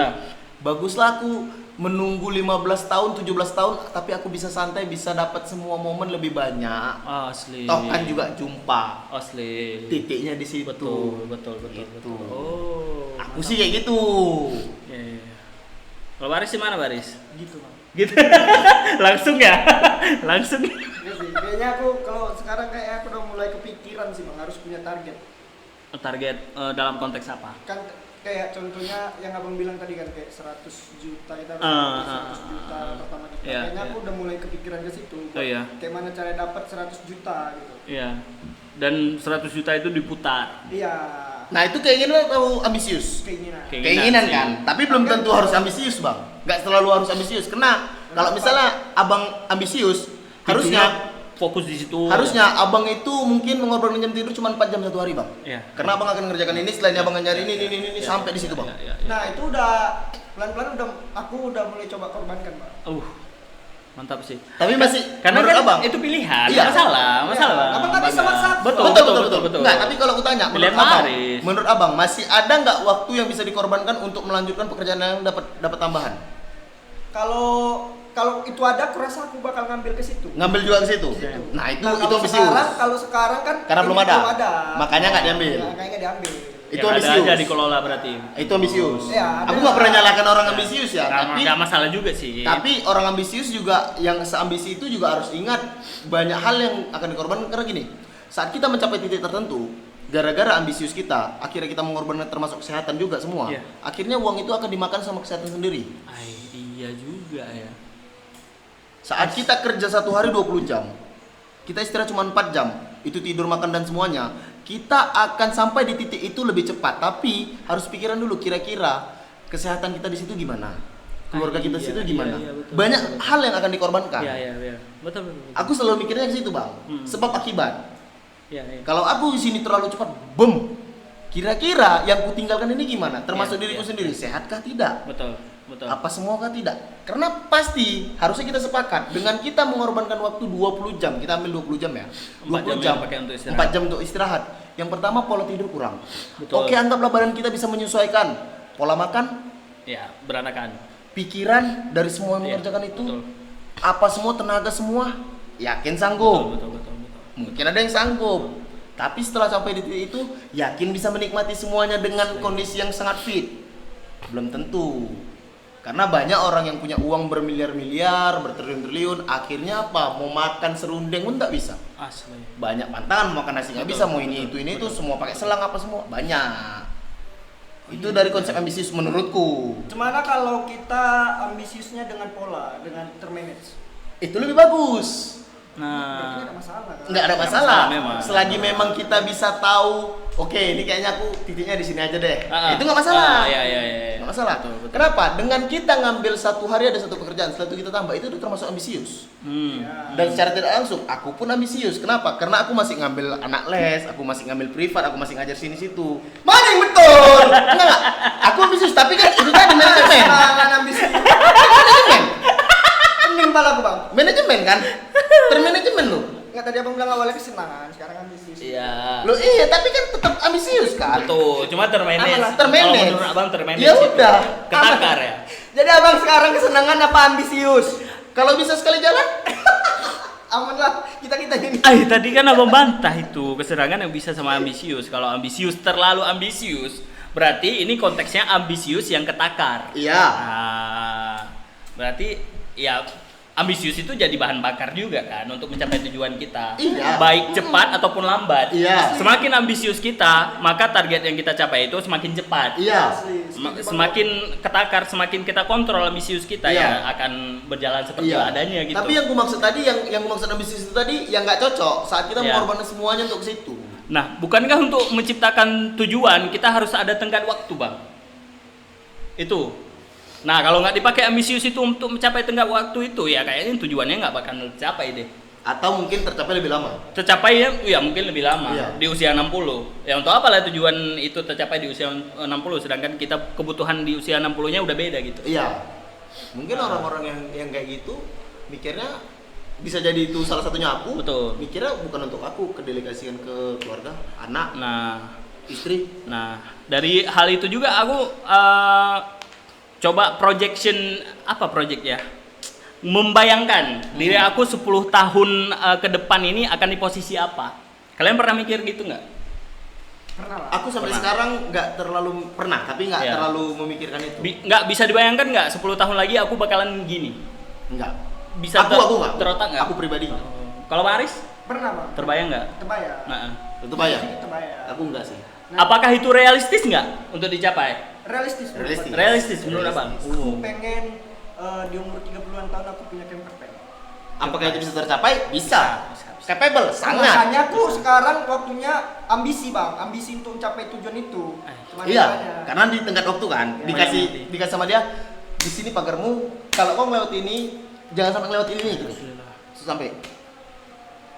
baguslah aku menunggu 15 tahun, 17 tahun, tapi aku bisa santai, bisa dapat semua momen lebih banyak. Asli. Toh kan juga jumpa. Asli. Titiknya di situ. Betul. Gitu. Oh. Aku sih kayak gitu. Iya. Kalau Baris di mana Baris? Gitu bang. Gitu. Langsung ya? Langsung. Iya sih, kayaknya aku kalau sekarang kayak aku udah mulai kepikiran sih bang, harus punya target. Target dalam konteks apa? Kan kayak contohnya yang abang bilang tadi kan kayak 100 juta kita harus Ah, dapat 100 juta ah, pertama kita. iya, Kayaknya iya. aku udah mulai kepikiran ke situ. Oh, iya. Kayak mana cara dapat 100 juta gitu. Iya. Dan 100 juta itu diputar. Iya. Nah itu keinginan atau ambisius? Keinginan. Keinginan sih. kan, tapi belum tentu harus ambisius bang. Nggak selalu harus ambisius. Karena kalau misalnya abang ambisius, harusnya fokus di situ. harusnya abang itu mungkin mengorbankan jam tidur cuma 4 jam satu hari bang. Iya. Karena abang akan mengerjakan ini, selain abang nyari ini sampai di situ bang. Iya. Nah itu udah pelan-pelan aku udah mulai coba korbankan bang. Mantap sih. Tapi masih Karena menurut kan abang itu pilihan, Iya. masalah. Abang nggak bisa Bangga. maksa. Betul. betul. Nggak, tapi kalau aku tanya, Pilihan Pak Baris. menurut abang masih ada nggak waktu yang bisa dikorbankan untuk melanjutkan pekerjaan yang dapat tambahan? Kalau itu ada, aku rasa aku bakal ngambil ke situ. Ngambil juga ke situ. Iya. Nah itu kalau ambisius. sekarang kan Karena ini belum ada. Makanya nggak diambil. Ya, makanya nggak diambil. Itu Yang ambisius. ada aja dikelola berarti. Itu ambisius. Iya, ada. Aku nggak pernah nyalakan orang ambisius ya, Nggak masalah juga sih. tapi orang ambisius juga yang seambisi itu juga harus ingat banyak hal yang akan dikorbankan karena gini. Saat kita mencapai titik tertentu, gara-gara ambisius kita, akhirnya kita mengorbankan termasuk kesehatan juga semua. Iya. Akhirnya uang itu akan dimakan sama kesehatan sendiri. Iya juga ya. Saat kita kerja satu hari 20 jam, kita istirahat cuma 4 jam, itu tidur, makan dan semuanya, kita akan sampai di titik itu lebih cepat. Tapi harus pikiran dulu kira-kira kesehatan kita di situ gimana, keluarga kita di situ gimana. betul, Banyak betul. hal yang akan dikorbankan. Iya. Betul. Aku selalu mikirnya ke situ bang, sebab akibat. Iya. Kalau aku di sini terlalu cepat, boom. Kira-kira yang kutinggalkan ini gimana? Termasuk Iya, diriku iya, sendiri, sehatkah tidak? Betul. Apa semua kah tidak? Karena pasti harusnya kita sepakat dengan kita mengorbankan waktu 20 jam, kita ambil 20 jam ya. 4 jam yang pakai untuk istirahat. 4 jam untuk istirahat. Yang pertama pola tidur kurang. Betul. Oke, anggaplah badan kita bisa menyesuaikan. Pola makan, Ya, berantakan. pikiran dari semua yang Iya, mengerjakan itu, betul. apa semua tenaga semua, yakin sanggup. Betul. Mungkin ada yang sanggup. Tapi setelah sampai di titik itu, yakin bisa menikmati semuanya dengan kondisi yang sangat fit. Belum tentu. Karena banyak orang yang punya uang bermiliar-miliar, bertriliun-triliun, akhirnya apa? Mau makan serundeng pun tak bisa. Asli. Banyak pantangan mau makan nasi nggak Betul, bisa, mau betul, ini itu betul. semua pakai selang apa semua banyak. Itu dari konsep ambisius menurutku. Gimana kalau kita ambisiusnya dengan pola, dengan termanage? Itu lebih bagus. Berarti nggak ada Nah, masalah kan? Nggak ada Nggak masalah. masalah memang. Selagi memang kita bisa tahu, oke ini kayaknya aku titiknya di sini aja deh. Itu nggak Ah, masalah. Iya. Nggak masalah. Betul. Kenapa? Dengan kita ngambil satu hari ada satu pekerjaan, setelah itu kita tambah, itu udah termasuk ambisius. Ya. Dan secara tidak langsung, aku pun ambisius. Kenapa? Karena aku masih ngambil anak les, aku masih ngambil privat, aku masih ngajar sini situ. Mana yang betul? Enggak. Aku ambisius, tapi kan itu tadi manajemen. Semangat ambisi. Manajemen. Pening pala aku bang. Manajemen kan? Termanajemen loh. Nggak tadi abang bilang awalnya kesenangan, sekarang ambisius. Iya. Lo iya, tapi kan tetap ambisius kan? Betul, cuma termanage. Amanlah, termanage. Kalau menurut abang termanage. Ya udah. Ketakar ya. Jadi abang sekarang kesenangan apa ambisius? Kalau bisa sekali jalan, Aman lah, kita ini. Tadi kan abang bantah itu keserangan yang bisa sama ambisius. Kalau ambisius terlalu ambisius, berarti ini konteksnya ambisius yang ketakar. iya. Nah, berarti ya ambisius itu jadi bahan bakar juga kan untuk mencapai tujuan kita. Iya. Baik cepat ataupun lambat. Iya. Semakin ambisius kita, maka target yang kita capai itu semakin cepat. Iya. Semakin ketakar, semakin kita kontrol ambisius kita Iya. ya akan berjalan seperti adanya gitu. Tapi yang gue maksud tadi, yang gue maksud ambisius itu tadi, yang nggak cocok saat kita Iya. mengorbankan semuanya untuk ke situ. Nah, bukankah untuk menciptakan tujuan kita harus ada tenggat waktu, Bang? Itu. Nah, kalau nggak dipakai ambisius itu untuk mencapai tenggat waktu itu, ya kayaknya tujuannya nggak bakal tercapai deh. Atau mungkin tercapai lebih lama. Tercapai ya mungkin lebih lama, Iya. di usia 60. Ya untuk apa lah tujuan itu tercapai di usia 60, sedangkan kita kebutuhan di usia 60-nya udah beda gitu. Iya. Mungkin orang-orang yang kayak gitu mikirnya bisa jadi itu salah satunya aku. Betul. Mikirnya bukan untuk aku, kedelegasikan ke keluarga, anak, Nah, istri. dari hal itu juga aku coba projection project ya, membayangkan diri aku 10 tahun ke depan ini akan di posisi apa. Kalian pernah mikir gitu nggak? Pernah lah. Aku sampai Pernah. sekarang nggak terlalu pernah, tapi nggak Iya. terlalu memikirkan itu. Nggak bisa dibayangkan nggak 10 tahun lagi aku bakalan gini? Enggak. Bisa Aku nggak. terotak nggak? Aku pribadi. Kalau Pak Aris Pernah bang. terbayang nggak? Terbayang. Nah, Tentu bayang. Terbayang. Aku enggak sih. apakah itu realistis nggak untuk dicapai? Realistis. Realistis. Realistis menurut abang? Aku pengen di umur 30-an tahun aku punya camper van. Apakah itu bisa tercapai? Bisa. Bisa. Capable, sangat. Makanya aku sekarang waktunya ambisi bang, ambisi untuk mencapai tujuan itu. Cuman Iya, makanya. karena di tengah waktu kan Iya. dikasih sama dia di sini pagarmu. Kalau kau lewat ini, jangan sampai lewat ini gitu. Sampai.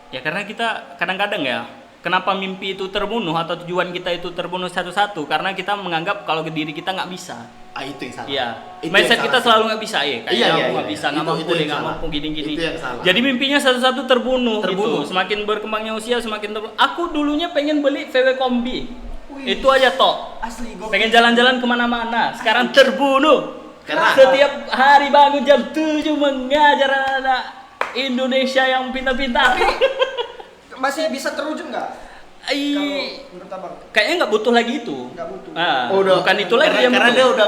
Ya karena kita kadang-kadang ya, kenapa mimpi itu terbunuh atau tujuan kita itu terbunuh satu-satu? Karena kita menganggap kalau diri kita nggak bisa. Itu yang salah. Iya. Itu Mindset yang kita salah. selalu nggak bisa ya. Kayaknya Iya, aku nggak bisa, nggak Itu mampu yang deh, nggak salah. mampu gini-gini. Itu yang salah. Jadi mimpinya satu-satu terbunuh. Terbunuh. Gitu. Semakin berkembangnya usia semakin terbunuh. Aku dulunya pengen beli VW Kombi. Wih. Itu aja toh. Asli gue. Pengen jalan-jalan kemana-mana. Sekarang terbunuh. Karena- Setiap hari bangun jam 7 mengajar anak Indonesia yang pintar-pintar. Masih bisa terwujud nggak? Kalau Ai, menurut abang? kayaknya nggak butuh lagi itu. Nggak butuh. Bukan itu lagi yang karena butuh. dia udah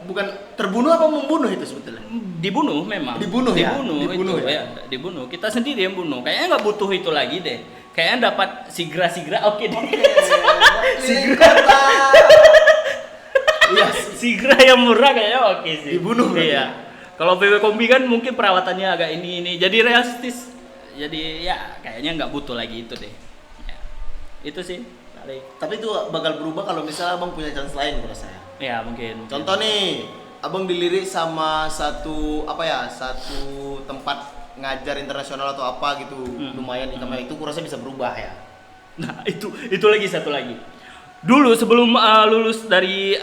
bukan terbunuh apa membunuh itu sebetulnya. Dibunuh memang. Dibunuh ya? Dibunuh Dibunuh ya. Dibunuh. Kita sendiri yang bunuh. Kayaknya nggak butuh itu lagi deh. Kayaknya dapat sigra oke deh. Sigra. Iya. Sigra yang murah kayaknya oke sih. Dibunuh berarti. Iya. Kalau VW Kombi kan mungkin perawatannya agak ini. Jadi realistis. Jadi ya kayaknya nggak butuh lagi itu deh. Ya. Itu sih. Tarik. Tapi itu bakal berubah kalau misalnya abang punya chance lain menurut saya. Ya mungkin. Contoh nih, abang dilirik sama satu tempat ngajar internasional atau apa gitu, lumayan income itu kurasa bisa berubah ya. Nah itu lagi satu lagi. Dulu sebelum lulus dari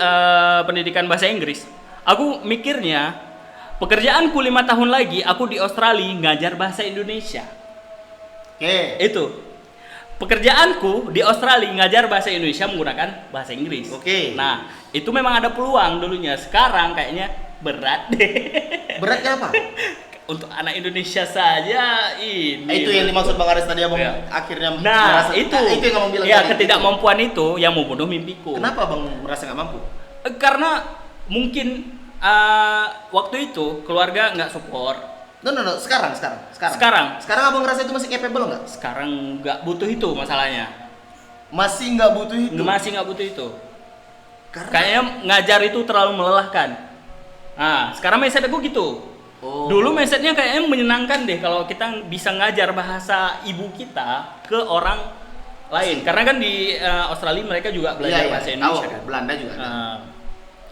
pendidikan bahasa Inggris, aku mikirnya pekerjaanku 5 tahun lagi aku di Australia ngajar bahasa Indonesia. Oke. Itu pekerjaanku di Australia ngajar bahasa Indonesia menggunakan bahasa Inggris. Oke. Nah itu memang ada peluang dulunya. Sekarang kayaknya berat deh. Beratnya apa? Untuk anak Indonesia saja ini. Itu yang dimaksud Bang Aris tadi abang Ya. akhirnya Nah merasa itu itu yang abang bilang ya tadi. ketidakmampuan itu yang membunuh mimpiku. Kenapa abang merasa nggak mampu? Karena mungkin waktu itu keluarga nggak support. No, sekarang. Sekarang abang ngerasa itu masih capable nggak? Sekarang nggak butuh itu masalahnya. Masih nggak butuh itu. Masih nggak butuh itu. Karena Kayaknya ngajar itu terlalu melelahkan. Nah sekarang mindset aku gitu. Oh. Dulu mindsetnya kayaknya menyenangkan deh kalau kita bisa ngajar bahasa ibu kita ke orang lain. Karena kan di Australia mereka juga belajar bahasa Indonesia kan. Belanda juga. ada.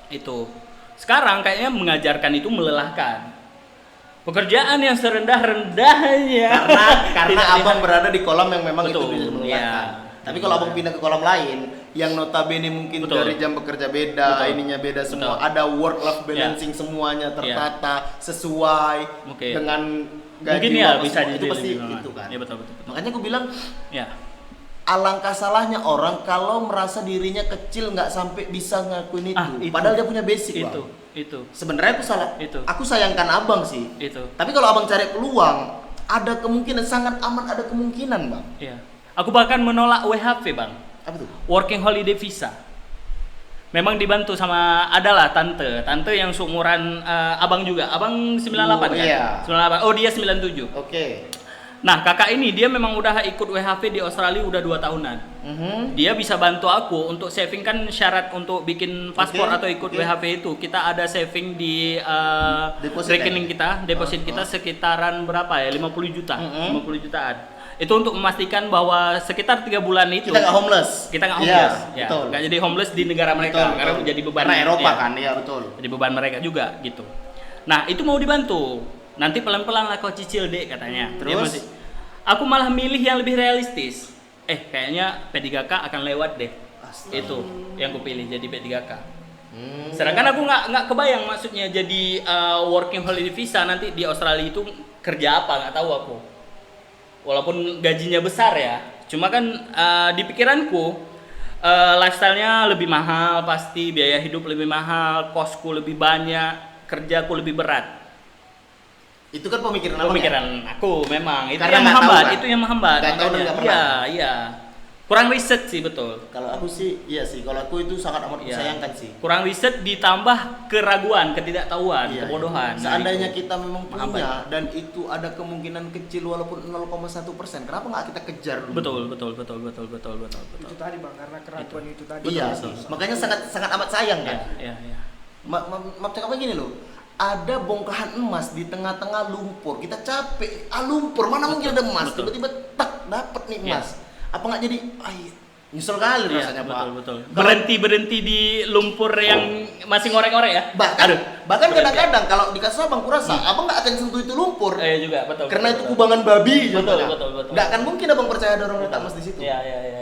Itu. Sekarang kayaknya mengajarkan itu melelahkan. Pekerjaan yang serendah-rendahnya. Karena Tidak abang berada di kolam yang memang betul. itu bisa Iya. melelahkan. Tapi kalau abang pindah ke kolam lain, yang notabene mungkin Betul. dari jam bekerja beda, Betul. ininya beda semua, Betul. ada work life balancing semuanya tertata sesuai Oke. dengan gaji Mungkin ya apa bisa semua. Itu jadi pasti lebih itu kan. Iya betul. Makanya aku bilang Ya. alangkah salahnya orang kalau merasa dirinya kecil nggak sampai bisa ngakuin itu. Itu. Padahal dia punya basic, Bang. Itu. Sebenarnya aku sayangkan abang sih. Itu. Tapi kalau abang cari peluang, ada kemungkinan sangat amat ada kemungkinan, Bang. Iya. Aku bahkan menolak WHV, Bang. Apa tuh? Working Holiday Visa. Memang dibantu sama adalah tante yang seumuran abang juga. Abang 98 kan? Iya. 98. Oh, dia 97. Oke. Nah, kakak ini dia memang udah ikut WHV di Australia udah 2 tahunan. Dia bisa bantu aku untuk saving, kan syarat untuk bikin paspor Oke, atau ikut oke. WHV itu kita ada saving di Deposit rekening kita, deposit kita sekitaran berapa ya? 50 juta. 50 jutaan. Itu untuk memastikan bahwa sekitar 3 bulan itu Kita nggak homeless. kita nggak Iya, homeless, ya. betul. Nggak jadi homeless di negara mereka, karena jadi beban. Karena Eropa ya, kan, iya betul. jadi beban mereka juga gitu. Nah, itu mau dibantu. Nanti pelan-pelan lah kau cicil, Dek, katanya. Dia Terus? aku malah milih yang lebih realistis. Kayaknya P3K akan lewat deh. Itu yang aku pilih jadi P3K. Sedangkan aku nggak kebayang maksudnya jadi working holiday visa nanti di Australia itu kerja apa, nggak tahu aku. Walaupun gajinya besar ya, cuma kan di pikiranku lifestyle-nya lebih mahal, pasti biaya hidup lebih mahal, kosku lebih banyak, kerjaku lebih berat. Itu kan pemikiran abang ya? Pemikiran aku memang itu Karena yang nggak tahu menghambat, kan? itu yang menghambat. Nggak tahu dan makanya. nggak pernah. Iya. Kurang riset sih, betul. Kalau aku sih, iya sih. Kalau aku itu sangat amat Iya. disayangkan sih. Kurang riset ditambah keraguan, ketidaktahuan, Iya, kebodohan. iya. Seandainya Nah, itu. kita memang punya Menghambat. dan itu ada kemungkinan kecil walaupun 0,1%, kenapa nggak kita kejar dulu? Betul. Itu tadi bang, karena keraguan itu tadi. Iya betul. sih. Makanya sangat amat sayang kan. Iya. Maaf cakapnya gini loh. Ada bongkahan emas di tengah-tengah lumpur. Kita capek, lumpur mana mungkin ada emas. betul. Tiba-tiba tak dapat nih Iya. emas. Apa nggak jadi? Nyesel kali Iya, rasanya Pak. betul. Kalau- Berhenti di lumpur yang masih ngorek-ngorek ya. Bahkan berhenti. kadang-kadang kalau dikasih abang kurasa, abang nggak akan sentuh itu lumpur. Juga betul. Karena betul, itu betul. kubangan babi. Betul. Nggak akan mungkin abang percaya ada orang letak emas di situ. Iya.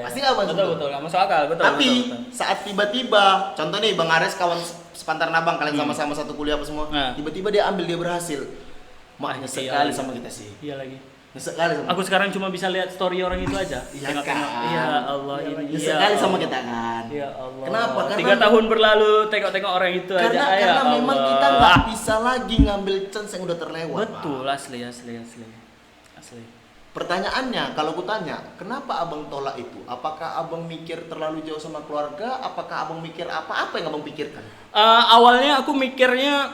Pasti nggak, Bang, Betul, betul. nggak masuk akal, betul. Tapi betul. saat tiba-tiba, contoh nih Bang Ares kawan sepantaran abang, kalian sama-sama satu kuliah apa semua. Nah. Tiba-tiba dia ambil, dia berhasil. Nyesek Iya kali lagi. sama kita sih. Iya lagi. Nyesek kali sama. Aku sekarang cuma bisa lihat story orang itu aja. Iya Tengok-tengok. kan? Ya Allah ini. Nyesek ya kali sama Allah. kita kan. Ya Allah. Kenapa? 3 tahun berlalu tengok-tengok orang itu aja. Karena Ya memang Allah. kita nggak bisa lagi ngambil chance yang udah terlewat. Betul, Pak. asli. Pertanyaannya, kalau ku tanya, kenapa abang tolak itu? Apakah abang mikir terlalu jauh sama keluarga? Apakah abang mikir apa yang abang pikirkan? Awalnya aku mikirnya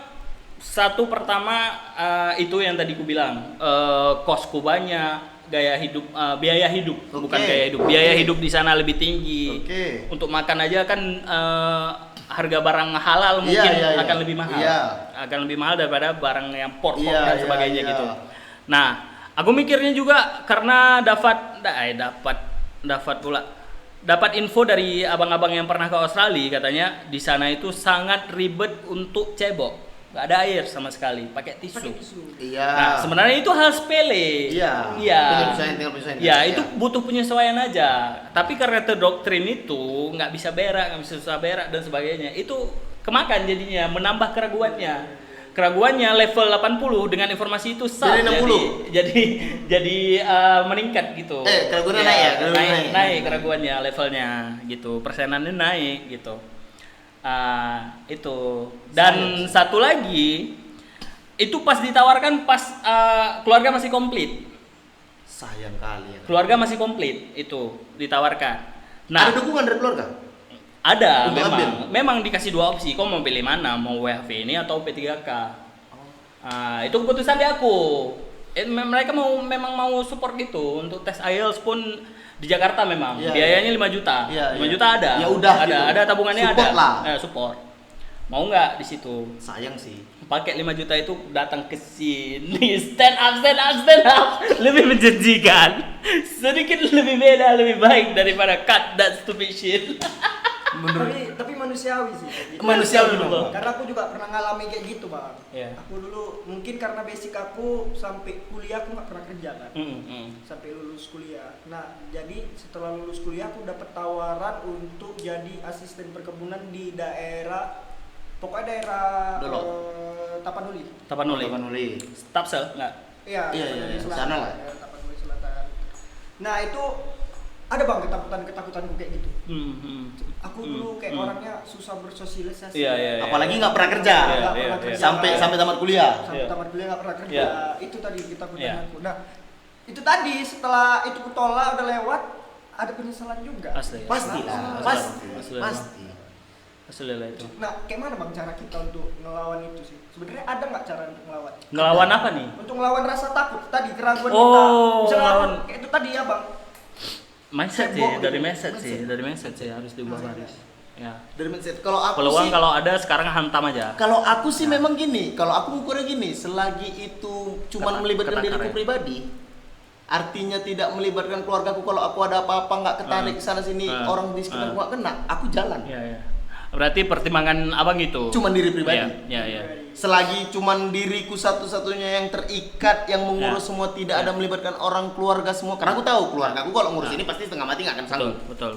satu pertama itu yang tadi ku bilang, kosku banyak, biaya hidup, Oke. bukan gaya hidup. Biaya hidup di sana lebih tinggi. Oke. Untuk makan aja kan harga barang halal mungkin Iya. akan lebih mahal. Iya. Akan lebih mahal daripada barang yang pork Iya, dan iya, sebagainya iya. gitu. Nah, aku mikirnya juga karena dapat info dari abang-abang yang pernah ke Australia, katanya di sana itu sangat ribet untuk cebok. Gak ada air sama sekali, pakai tisu. Iya. Nah, sebenarnya itu hal sepele. Iya. Iya. Tinggal penyesuaian. Ya, itu butuh penyesuaian aja. Tapi karena terdoktrin itu nggak bisa berak, nggak bisa susah berak dan sebagainya, itu kemakan jadinya, menambah keraguannya. Keraguannya level 80 dengan informasi itu Jadi 60. jadi meningkat gitu. Keraguannya naik ya? Keraguannya Naik keraguannya, levelnya gitu. Persenannya naik gitu. Itu. Dan satu lagi itu pas ditawarkan keluarga masih komplit. Sayang kali ya. Keluarga masih komplit itu ditawarkan. Nah, Ada dukungan dari keluarga? ada Untuk memang dikasih 2 opsi. Kau mau pilih mana? Mau WHV ini atau P3K? Itu keputusan di aku. Mereka memang mau support gitu untuk tes IELTS pun di Jakarta memang. Iya, Biayanya 5 juta. Iya, 5 iya. juta ada. Ya udah ada, gitu. ada tabungannya Support ada. lah. Support. Mau nggak di situ? Sayang sih. Pakai 5 juta itu datang ke sini, stand up, lebih menjanjikan, sedikit lebih beda, lebih baik daripada cut that stupid shit. tapi manusiawi sih kayak gitu. Manusiawi dulu. Karena aku juga pernah ngalami kayak gitu bang. Iya. Aku dulu mungkin karena basic aku sampai kuliah aku nggak pernah kerja kan. Sampai lulus kuliah. Nah jadi setelah lulus kuliah aku dapat tawaran untuk jadi asisten perkebunan di daerah, pokoknya daerah Tapanuli. Tapsel nggak? Iya. Iya, Selatan, sana lah. Tapanuli Selatan. Nah itu ada bang ketakutanku kayak gitu. Aku dulu kayak orangnya susah bersosialisasi. Iya. Apalagi nggak pernah kerja. Nggak pernah kerja. Sampai tamat kuliah. Sampai tamat kuliah nggak pernah kerja. Iya. Itu tadi ketakutan Iya. aku. Nah itu tadi setelah itu kutolak udah lewat, ada penyesalan juga. Asli. Pastilah. Asli. Pasti. Asli lah itu. Nah kayak mana bang cara kita untuk ngelawan itu sih? Sebenarnya ada nggak cara untuk ngelawan? Ngelawan apa nih? Untuk ngelawan rasa takut tadi, keraguan Oh, kita. Misalnya ngelawan. aku, kayak itu tadi ya bang. Mindset sih, Tembok dari gitu. mindset sih harus diubah Baris. Ya. Dari mindset. Kalau aku Peluang sih, kalau ada sekarang hantam aja. kalau aku sih memang gini. Kalau aku ukurnya gini, selagi itu cuman melibatkan Ketakar diriku ya. pribadi, artinya tidak melibatkan keluargaku. Kalau aku ada apa-apa nggak ketarik sana sini, orang di sekitar nggak kena, aku jalan. Iya. Berarti pertimbangan abang itu. Cuman diri pribadi. Iya. Selagi cuman diriku satu-satunya yang terikat, yang mengurus semua, tidak ada melibatkan orang keluarga semua. Karena aku tahu keluarga aku kalau ngurus ini pasti setengah mati nggak akan sanggup. Betul.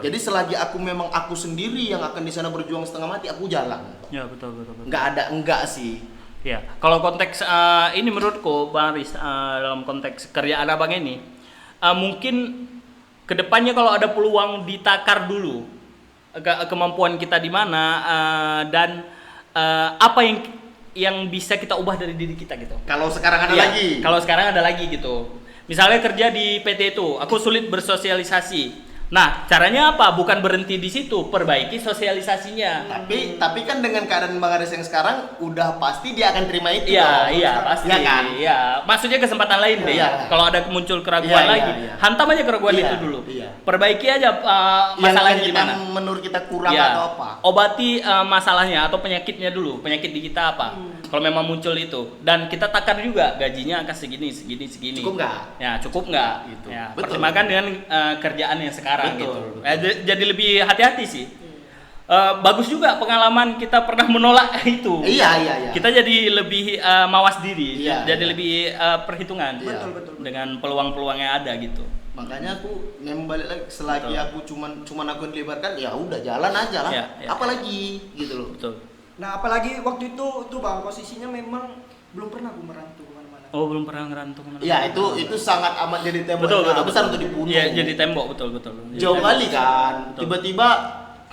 Jadi selagi aku memang aku sendiri yang akan di sana berjuang setengah mati, aku jalan. Ya betul. Nggak ada enggak sih. Ya, kalau konteks ini menurutku Bang Aris, dalam konteks kerjaan abang ini, mungkin kedepannya kalau ada peluang ditakar dulu kemampuan kita di mana dan apa yang bisa kita ubah dari diri kita gitu. Kalau sekarang ada Iya, lagi. Kalau sekarang ada lagi gitu. Misalnya kerja di PT itu, aku sulit bersosialisasi. Nah, caranya apa? Bukan berhenti di situ, perbaiki sosialisasinya. Tapi kan dengan keadaan Bang Aris yang sekarang udah pasti dia akan terima itu. Iya, dong. pasti. Iya kan? Iya, maksudnya kesempatan lain deh. Iya. Kalau ada muncul keraguan Iya, lagi, iya. hantam aja keraguan Iya, itu dulu. iya. Perbaiki aja masalahnya di Yang mana. menurut kita kurang Iya. atau apa? Obati masalahnya atau penyakitnya dulu. Penyakit di kita apa? Kalau memang muncul itu, dan kita takar juga gajinya akan segini. Cukup nggak? Ya, cukup nggak? Gitu. Ya, Betul. pertimbangkan dengan kerjaan yang sekarang Betul, gitu. betul. Jadi lebih hati-hati sih. Bagus juga pengalaman kita pernah menolak itu. Iya. Kita jadi lebih mawas diri, Iya, jadi iya. lebih perhitungan Iya. Betul. dengan peluang-peluang yang ada gitu. Makanya aku memang balik lagi, selagi Betul. aku cuman aku yang dilibatkan, ya udah jalan aja lah. Iya, iya. Apalagi gitu loh. Betul. Nah apalagi waktu itu tuh bang posisinya memang belum pernah aku merantau kemana-mana. Oh, belum pernah ngerantung kemana-mana. Ya itu sangat amat jadi tembok betul, yang betul, besar betul. untuk dibunuh. Iya, jadi tembok, betul. Jadi Jauh tembok. kali kan. Betul. Tiba-tiba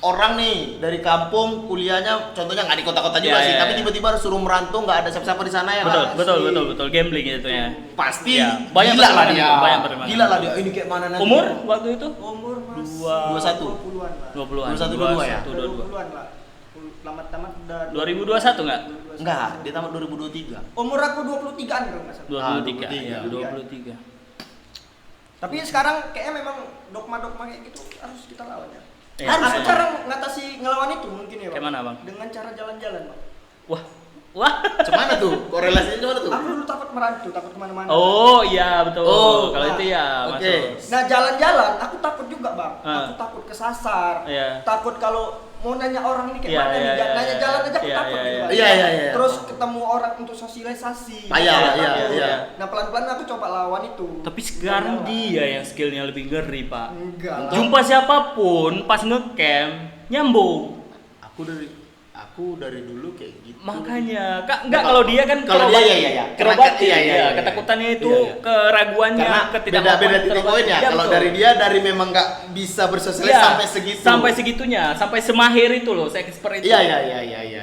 orang nih dari kampung kuliahnya, contohnya nggak di kota-kota juga Iya, sih, iya, tapi iya. tiba-tiba harus suruh merantau, nggak ada siapa-siapa di sana ya Betul, kan? betul. Gambling itu ya. Pasti Iya, banyak gila lah pertimbangan dia. itu, banyak pertimbangan. Gila lah dia. Ini kayak mana nanti? Umur waktu itu? Umur masih 21. 20-an lah. 20-an. 21, 22 ya? 20-an lah. Tamat udah 2021 nggak? Enggak, dia tamat 2023. Umur aku 23-an kalau nggak salah. 23. 23. Ya, 23. Tapi sekarang kayaknya memang dogma-dogma kayak gitu harus kita lawan ya. Iya, Harus iya. cara ngatasi ngelawan itu mungkin ya, Bang. Kayak mana, Bang? Dengan cara jalan-jalan, Bang. Wah. Cemana tuh? Korelasinya cemana tuh? Aku dulu takut merantau, takut kemana-mana. Oh, iya betul. Oh, Kalau nah, itu ya oke. masuk. Nah jalan-jalan, aku takut juga bang. Ah. Aku takut kesasar. Iya. Takut kalau mau nanya orang ini kayak Iya, mana iya, nih, iya, nanya iya. jalan aja aku Iya, takut iya, gitu, Bang. iya. Iya. Terus ketemu orang untuk sosialisasi. Payah, Aku iya, takut. iya. Nah pelan-pelan aku coba lawan itu. Tapi sekarang Jalan. dia yang skillnya lebih ngeri, Pak. Enggak. lah. Jumpa siapapun pas ngecamp nyambung. Aku dari dulu kayak gitu. Makanya, enggak kalau dia kan Kalau dia, iya. kerobati, Iya. ketakutannya itu, Iya, iya. keraguannya, Karena ketidakmampuan beda titik terobati. poinnya. Iya, Kalau betul. dari dia memang nggak bisa bersosialisasi Iya, sampai segitu. Sampai segitunya, sampai semahir itu loh, se-expert itu. Iya.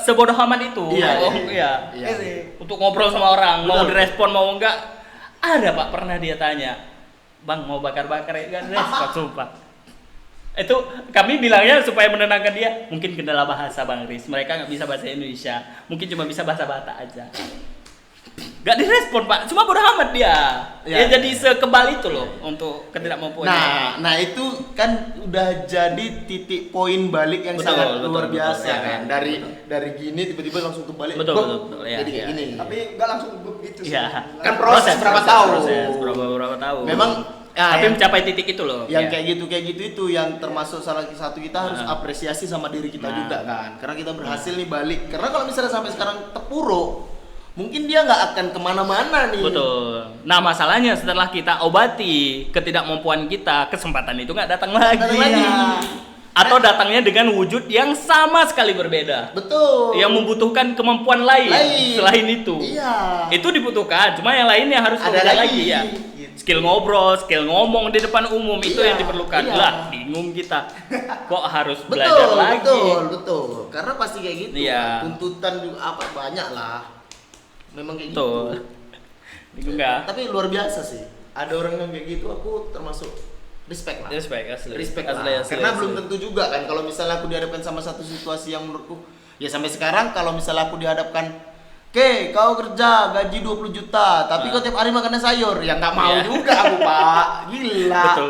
Sebodoh amat itu. Iya, Oh, iya. iya. Iya sih. Untuk ngobrol sama orang, mau Betul. direspon mau enggak. Ada Pak pernah dia tanya, "Bang, mau bakar-bakar ya?" Enggak respon, sumpah. Itu kami bilangnya supaya menenangkan dia, mungkin kendala bahasa Bang Riz. Mereka nggak bisa bahasa Indonesia, mungkin cuma bisa bahasa Batak aja. Gak direspon Pak, cuma bodoh amat dia. Ya. Dia jadi sekebal itu loh untuk ketidakmampuannya. Nah itu kan udah jadi titik poin balik yang Betul, sangat betul, luar betul, biasa ya, kan. betul. Dari gini tiba-tiba langsung kebalik. Betul, Bok. betul, ya, Jadi kayak ya. gini. Tapi nggak langsung begitu sih. Iya. Kan proses berapa tahun. Berapa tahun. Memang Tapi mencapai titik itu loh. Yang ya. kayak gitu itu yang termasuk salah satu kita harus apresiasi sama diri kita juga kan. Karena kita berhasil nih balik. Karena kalau misalnya sampai sekarang terpuruk, mungkin dia nggak akan kemana-mana nih. Betul. Nah masalahnya setelah kita obati ketidakmampuan kita, kesempatan itu nggak datang lagi. Atau datangnya dengan wujud yang sama sekali berbeda. Betul. Yang membutuhkan kemampuan lain selain itu. Iya. Itu dibutuhkan, cuma yang lain yang harus ada berbeda lagi ya. Gitu. Skill ngobrol, skill ngomong di depan umum itu Iya, yang diperlukan. iya. Lah, bingung kita. Kok harus belajar lagi? Betul. Karena pasti kayak gitu. Iya. Tuntutan juga apa banyak lah. Memang kayak Betul. gitu. Bingung nggak? Tapi luar biasa sih. Ada orang yang kayak gitu, aku termasuk respect lah. Respect, asli. Respect Asli, lah. asli, Karena asli. belum tentu juga kan kalau misalnya aku dihadapkan sama satu situasi yang menurutku ya sampai sekarang kalau misalnya aku dihadapkan kau kerja gaji 20 juta tapi kau tiap hari makannya sayur ya nggak mau Iya. juga aku Pak. Gila. Betul.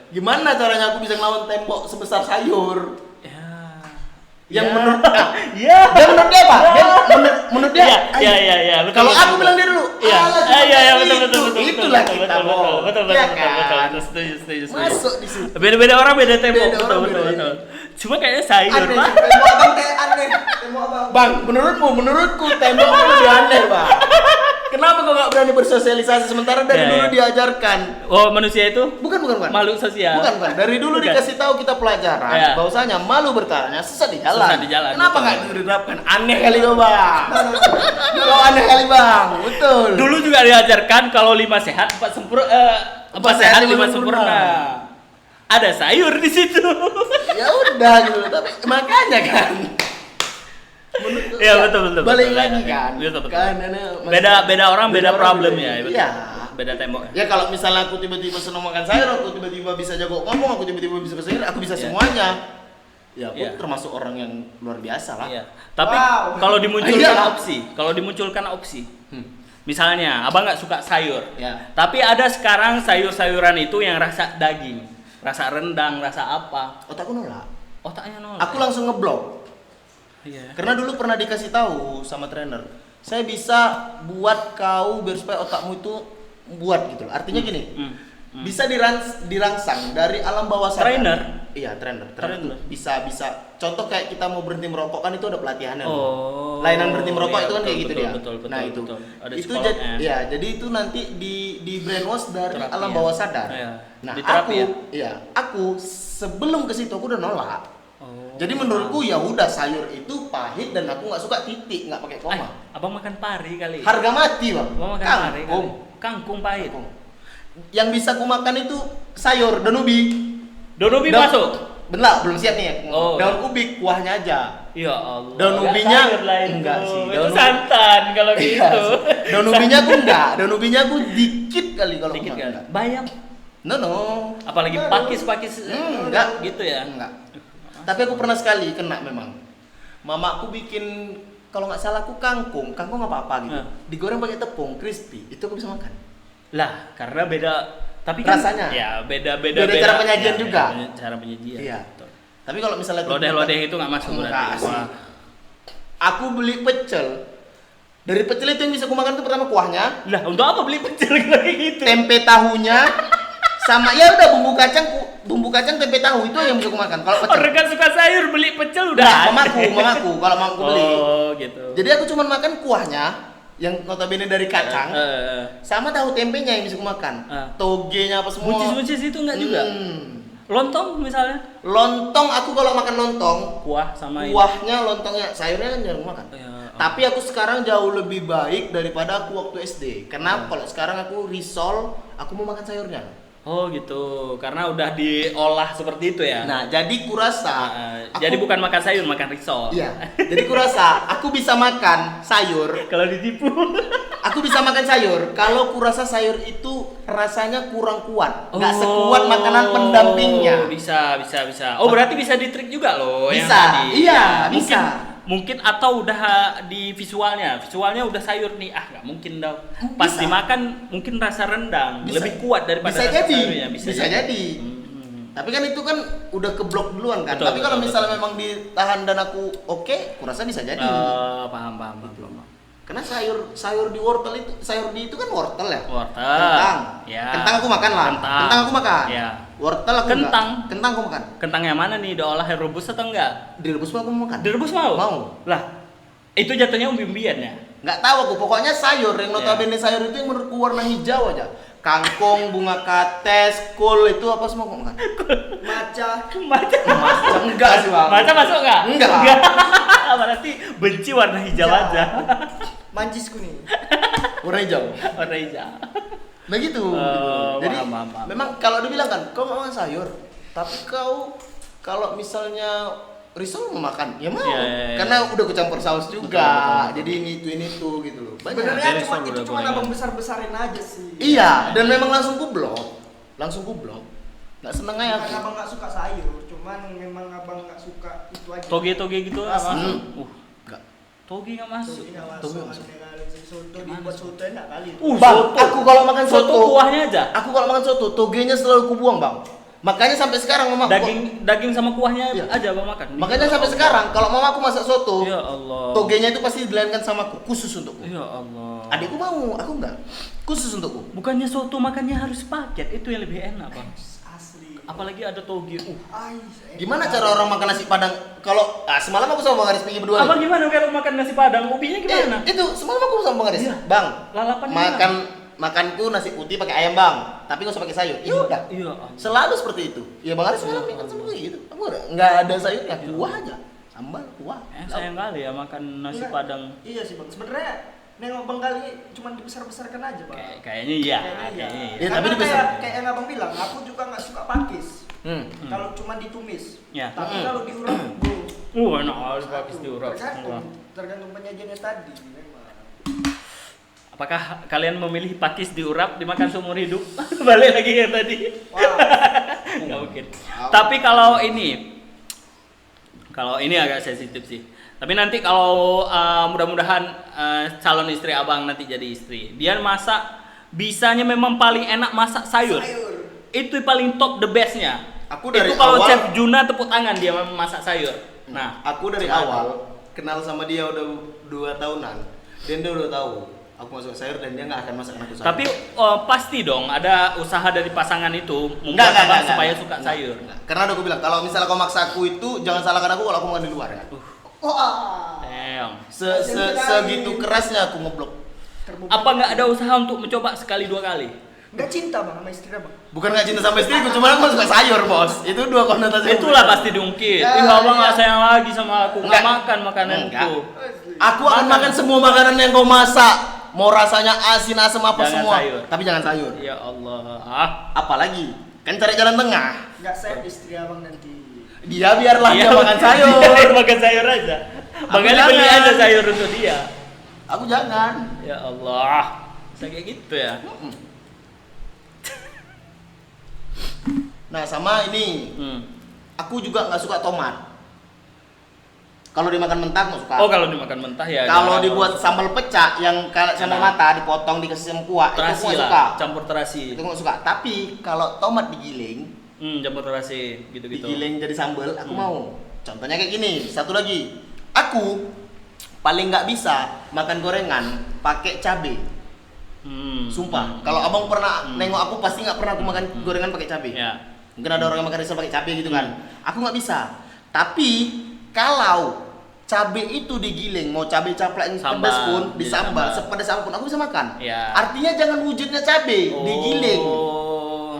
Gimana caranya aku bisa ngelawan tembok sebesar sayur? Ya. Yang menurut Iya. dia menurut dia Pak? Dia menurut dia. Iya. Betul, Kalau betul, aku betul. bilang dia dulu. Iya. "Alah, Iya, cuma betul. Itulah kita, Bo." Betul. Iya kan? Setuju. Masuk di situ. Beda-beda orang beda tembok. Beda orang, Betul. beda. Cuma kayaknya sayur, Aneh, Pak. tembok abang kayak aneh. Tembok abang. Bang, menurutku tembok lebih aneh, Bang. Kenapa kau nggak berani bersosialisasi sementara dari Ya, dulu ya. diajarkan? Oh, manusia itu Bukan. makhluk sosial. Bukan. Dari dulu Bukan. dikasih tahu kita pelajaran Ya. bahwasanya malu bertanya sesat di jalan. Sesat di jalan, Kenapa betul. nggak diterapkan? Aneh kali kau, Bang. Kau aneh kali, Bang. Betul. Dulu juga diajarkan kalau 5 sehat 4 sempurna, 4 sehat 5 sempurna. Ada sayur di situ. Ya udah gitu, tapi makanya kan. Menurut- Iya, betul. Balik Betul. lagi kan. Betul. Kan Beda orang beda problem beda. ya. Betul. Iya. Beda tembok. Ya kalau misalnya aku tiba-tiba senang makan sayur, aku tiba-tiba bisa jago ngomong, aku tiba-tiba bisa bahasa Inggris, aku bisa Iya. semuanya. Ya aku Iya. termasuk orang yang luar biasa lah. Iya. Tapi Wow. kalau dimunculkan Iya. opsi. Misalnya, abang nggak suka sayur. Ya. Tapi ada sekarang sayur-sayuran itu yang rasa daging, rasa rendang, rasa apa? Otakku nolak. Otaknya nolak. Aku langsung ngeblok. Iya. Karena dulu pernah dikasih tahu sama trainer, saya bisa buat kau biar supaya otakmu itu buat gitu loh. Artinya gini, bisa dirangsang dari alam bawah sadar. Trainer? Iya, trainer. Trainer. Bisa. Contoh kayak kita mau berhenti merokok kan itu ada pelatihannya. Oh. Lainan berhenti merokok Iya, itu kan kayak gitu dia. Betul. Nah, itu. Ada Itu psikolognya. jadi itu nanti di brainwash dari Terapi, alam ya. bawah sadar. Iya. Nah, Diterapi, aku sebelum ke situ aku udah nolak. Oh. Jadi menurutku ya udah sayur itu pahit dan aku nggak suka titik, nggak pakai koma. Abang makan pari kali. Harga mati, Bang. Abang makan pari kali. Kangkung. Kangkung pahit. Yang bisa ku makan itu sayur daun ubi. Donobi Daun- masuk. Bentar, belum siap nih ya. Oh. Daun ubi kuahnya aja. Ya Allah. Daun Nggak ubinya sayur lah itu. enggak sih. Itu Daun ubi- santan kalau Iya gitu. sih. Daun ubinya aku enggak. Daun ubinya aku dikit kali kalau Dikit aku makan. kan. Bayam. No. Apalagi pakis Enggak gitu ya. Enggak. Tapi aku pernah sekali kena memang. Mamaku bikin kalau nggak salah aku kangkung apa-apa gitu. Digoreng pakai tepung crispy. Itu aku bisa makan. Lah, karena beda tapi kan Rasanya. ya beda Beda cara penyajian juga. cara penyajian. Iya. Betul. Tapi kalau misalnya Lodeh-lodeh itu nggak masuk Enggak berarti. sih. Wah. Aku beli pecel. Dari pecel itu yang bisa aku makan itu pertama kuahnya, Lah, untuk apa beli pecel kayak gitu? tempe tahunya, sama ya udah bumbu kacang tempe tahu itu yang bisa aku makan. Kalau pecel. Orang kan suka sayur beli pecel udah. Nah, ada. mamaku kalau mamaku beli. Oh, gitu. Jadi aku cuma makan kuahnya yang notabene dari kacang, sama tahu tempenya yang bisa aku makan. Togenya apa semua. Buncis-buncis itu enggak juga. Lontong misalnya. Lontong aku kalau makan lontong, Kuah sama ini. kuahnya lontongnya, sayurnya kan jarang makan. Ya, Tapi aku sekarang jauh lebih baik daripada aku waktu SD. Karena kalau sekarang aku risol, aku mau makan sayurnya. Oh gitu, karena udah diolah seperti itu ya. Nah, jadi kurasa. Jadi bukan makan sayur, makan risol. Iya. Jadi kurasa aku bisa makan sayur. Kalau ditipu. Aku bisa makan sayur. Kalau kurasa sayur itu rasanya kurang kuat, nggak sekuat makanan pendampingnya. Bisa. Oh berarti bisa ditrik juga loh yang Bisa, tadi. iya, Ya, bisa. Mungkin atau udah di visualnya nya udah sayur nih, nggak mungkin dong. Pas Bisa. dimakan mungkin rasa rendang Bisa. lebih kuat daripada Bisa rasa jadi. sayurnya. Bisa jadi. Tapi kan itu kan udah keblok duluan kan. Betul, Tapi kalau betul, misalnya memang ditahan dan aku oke, kurasa bisa jadi. Paham. Karena sayur di wortel itu, sayur di itu kan wortel ya. Wortel. Kentang. Ya. Kentang aku makan lah. Kentang aku makan. Ya. Wortel aku Kentang. enggak. Kentang aku makan. Kentang yang mana nih? Diolah rebus atau enggak? Direbus pun aku makan. Direbus mau? Mau. Lah, itu jatuhnya umbi-umbian ya? Nggak tahu aku, pokoknya sayur yang notabene sayur itu yang menurutku warna hijau aja. Kangkung, bunga kates, kol itu apa semua aku makan. Maca. Maca. Enggak sih, Bang. Maca masuk enggak? Enggak. Berarti benci warna hijau Hijau. aja. Mancis kuning. Warna hijau. Warna hijau. Nah gitu. Oh, Jadi paham. memang kalau dibilang kan, kau nggak makan sayur, tapi kau kalau misalnya risol mau makan, ya mau. Ya. Karena udah kecampur saus juga. Betul. Jadi ini itu gitu loh. Banyak. Sebenarnya Dari cuma risol itu udah cuma gorengan. abang besar-besarin aja sih. Iya, dan memang langsung kublok. Nggak seneng aja Bukan aku. abang nggak suka sayur, cuman memang abang nggak suka itu aja. Toge gitu nggak masuk. Enggak. Toge nggak masuk. Toge nggak Toge masuk. nggak masuk. Aneh kali sih. Soto dibuat soto enak kali. Bang, aku kalau makan Soto soto, kuahnya aja. aku kalau makan soto, togenya selalu kubuang, Bang. Makanya sampai sekarang mama Daging sama kuahnya Iya. aja Bang makan. makanya Ya sampai Allah. sekarang kalau mama aku masak soto, Ya Allah. togenya itu pasti dilainkan sama aku, khusus untukku. Ya Allah. Adikku mau, aku enggak. Khusus untukku. Bukannya soto makannya harus paket, itu yang lebih enak Bang. Asli. Apalagi ada toge. Ay, Gimana cara orang makan nasi padang? Kalau semalam aku sama Bang Aris pergi berdua. Abang gimana kalau makan nasi padang? Ubinya gimana? Itu semalam aku sama Bang Aris. Iya. Bang, Lalapan makanku nasi putih pakai ayam, Bang. Tapi nggak usah pakai sayur. Ya udah. Iya. Selalu seperti itu. Ya Bang Aris semalam makan sama kayak gitu. Aku nggak ada sayurnya, kuah aja. Sambal, kuah. Sayang kali ya makan nasi Enggak. padang. Iya sih bang. Sebenarnya nengok bang kali cuma dibesar-besarkan aja bang. Kayaknya iya. Kayaknya iya. Kayaknya Ya, iya. tapi Karena dibesar. kayak yang abang bilang, aku juga nggak suka pakis. Kalau cuma ditumis. Ya. Tapi kalau diurap, Enak harus pakai diurap. Tergantung penyajiannya tadi. Memang. Apakah kalian memilih pakis diurap dimakan seumur hidup? Balik lagi yang tadi. Wah. Nggak mungkin. Tapi kalau ini agak sensitif sih. Tapi nanti kalau mudah-mudahan calon istri abang nanti jadi istri, dia masak bisanya memang paling enak masak sayur. Itu paling top the bestnya. Aku dari itu kalau awal- Chef Juna tepuk tangan dia masak sayur. Nah, Aku dari coba awal kenal sama dia udah 2 tahunan. Dan dia udah tahu aku masuk sayur dan dia nggak akan masakan aku sayur. Tapi pasti dong ada usaha dari pasangan itu membuat abang supaya suka sayur. Enggak. Karena udah aku bilang kalau misalnya kau maksa aku itu jangan salahkan aku kalau aku makan di luar ya. Wah. Damn. Segitu kerasnya aku ngeblok. Terbukti. Apa nggak ada usaha untuk mencoba sekali 2 kali? Nggak cinta bang sama istri abang. Bukan nggak cinta sama istriku, cuma aku suka sayur bos. Itu 2 konotasi. yang Itulah berbeda. pasti diungkit. Ya, Ih, abang nggak iya. sayang lagi sama aku. Nggak Enggak. makan makanan Enggak. itu. Aku akan Makan. makan semua makanan yang kau masak. Mau rasanya asin, asam apa Jangan semua. sayur. Tapi jangan sayur. Ya Allah. Apalagi kan cari jalan tengah. Nggak sayang istri abang nanti. Dia biarlah Iya, dia makan sayur. Dia makan sayur aja. Bang Ali beli jangan. aja sayur untuk dia. Aku jangan. Ya Allah. Bisa kayak gitu ya. Nah sama ini, aku juga nggak suka tomat. Kalau dimakan mentah nggak suka. Oh, kalau dimakan mentah ya. Kalau jangan. dibuat sambal pecah yang kayak sambal Enak. mata dipotong dikasih sama kuah, itu aku terasi nggak lah, suka. campur terasi. Itu nggak suka. Tapi kalau tomat digiling, Campur terasi gitu-gitu. digiling jadi sambal, aku mau. Contohnya kayak gini. Satu lagi, aku paling nggak bisa makan gorengan pakai cabai. Sumpah. Kalau abang pernah nengok aku pasti nggak pernah aku makan gorengan pakai cabai. Ya. Mungkin ada orang yang makan risol pakai cabai gitu kan. Aku nggak bisa. Tapi kalau cabai itu digiling, mau cabai caplak yang Sambal, pedas pun, jadi disambal, sambal. sepedas apapun aku bisa makan. Ya. Artinya jangan wujudnya cabai, digiling. Oh.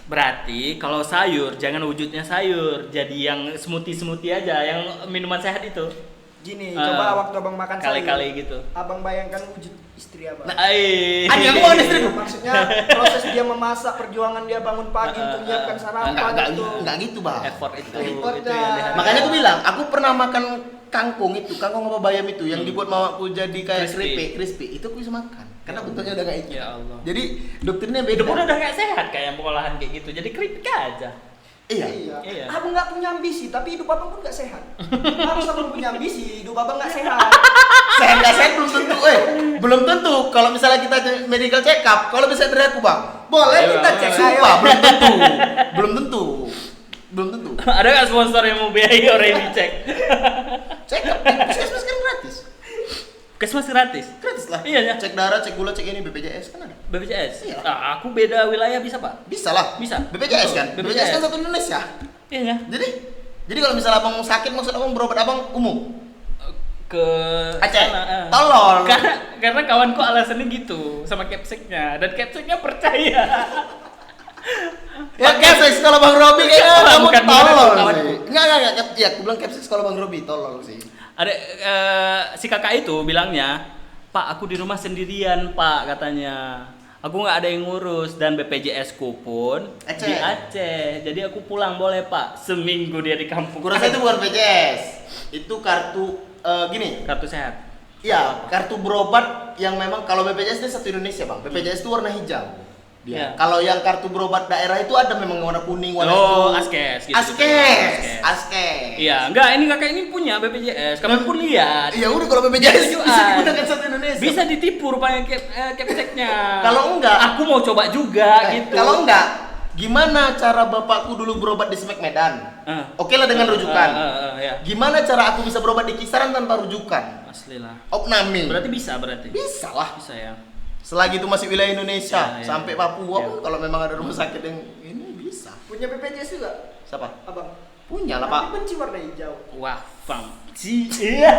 Berarti kalau sayur jangan wujudnya sayur, jadi yang smoothie aja, yang minuman sehat itu. Gini, coba waktu abang makan sayur. Kali-kali gitu. Abang bayangkan wujud istri abang. Nah, Aku mau istriku. Maksudnya proses dia memasak, perjuangan dia bangun pagi untuk menyiapkan sarapan itu. Enggak gitu, Bang. effort itu Effortnya. yang dihargai. Makanya aku bilang, aku pernah makan kangkung apa bayam itu yang dibuat mamaku jadi kayak crispy. Itu aku bisa makan. Karena bentuknya udah kayak itu. Ya Allah. Jadi doktrinnya Hidup beda. udah gak sehat kayak pengolahan kayak gitu. Jadi kritik aja. Iya. Iya. Abang nggak punya ambisi, tapi hidup abang pun nggak sehat. Harus abang punya ambisi, hidup abang nggak sehat. Sehat nggak sehat belum tentu. Belum tentu. Kalau misalnya kita medical check up, kalau bisa dari aku, Bang. Boleh kita cek. Sumpah, belum tentu. Ada nggak sponsor yang mau biayai orang ini cek? Check up, puskesmas kan gratis. Kes tes masih gratis. Gratis lah. Iya ya. Cek darah, cek gula, cek ini BPJS kan ada. BPJS. Iya. Ah, aku beda wilayah bisa Pak. Bisa lah. Bisa. BPJS kan. Betul. BPJS kan satu Indonesia. Iya ya. Jadi kalau misalnya abang sakit, maksud abang berobat abang umum Ke Aceh. sana, Tolol. Karena kawanku alasannya gitu sama capseknya dan capseknya percaya. Ya capsek sekolah Bang Robi kayaknya kamu Bukan tolol kawanku. sih. Enggak. Ya, aku bilang capsek sekolah Bang Robi tolol sih. Ada si kakak itu bilangnya, Pak aku di rumah sendirian Pak katanya. Aku nggak ada yang ngurus dan BPJS ku pun Aceh. di Aceh. Jadi aku pulang boleh Pak. Seminggu dia di kampung. Kurasa itu bukan BPJS. Itu kartu gini. Kartu sehat. Iya, kartu berobat yang memang kalau BPJS itu satu Indonesia, Bang. BPJS itu warna hijau. Dia. Iya. Kalau yang kartu berobat daerah itu ada memang warna kuning, warna Oh, itu. Askes gitu. Askes. Iya, enggak ini kakak ini punya BPJS. Kamu pun lihat. Ya udah kalau BPJS Bisa bisa jual. digunakan satu Indonesia. Bisa ditipu rupanya capseknya. Kalau enggak, aku mau coba juga gitu. Kalau enggak, gimana cara bapakku dulu berobat di Smek Medan? Oke lah dengan rujukan. Ya. Gimana cara aku bisa berobat di Kisaran tanpa rujukan? Asli lah. Opname. Berarti bisa berarti. Bisa lah. Bisa ya. Selagi itu masih wilayah Indonesia, Ya. sampai Papua Ya. pun kalau memang ada rumah sakit yang ini bisa. Punya BPJS juga, Siapa? abang. Punya lah, Pak. Tapi benci warna hijau. Wah, Bang. Iya.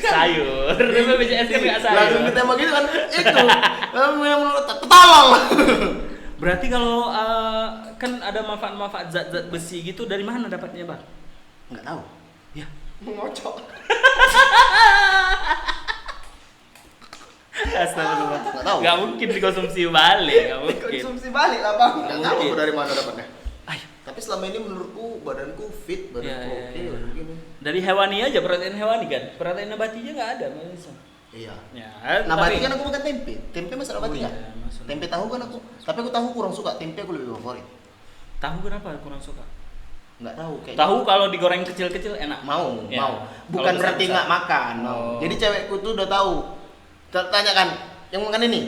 Sayur. BPJS kan enggak sayur. Langsung ketembak gitu kan. Itu. Tolong. Berarti kalau kan ada manfaat-manfaat zat-zat besi gitu dari mana dapatnya, Bang? Enggak tahu. Ya. Mengocok. Astagfirullah. Nggak tahu. Nggak mungkin dikonsumsi balik, nggak mungkin. Dikonsumsi balik lah, bang. Enggak Nggak tahu mungkin. aku dari mana dapatnya. Ayo. Tapi selama ini menurutku badanku fit, badanku Iya, oke iya. begini. Dari hewani aja, protein hewani kan. Protein nabatinya nggak ada, Mas. Iya. Ya, Nabati kan aku makan tempe. Tempe masuk nabati Oh, nggak? iya, masuk. Tempe tahu kan aku. Tapi aku tahu kurang suka. Tempe aku lebih favorit. Tahu kenapa kurang suka? Nggak tahu kayak. Tahu kalau digoreng kecil-kecil enak. Mau, Ya. mau. Bukan Kalau berarti besar-besar. nggak makan. Mau. Oh. Jadi cewekku tuh udah tahu. Tanyakan yang makan ini.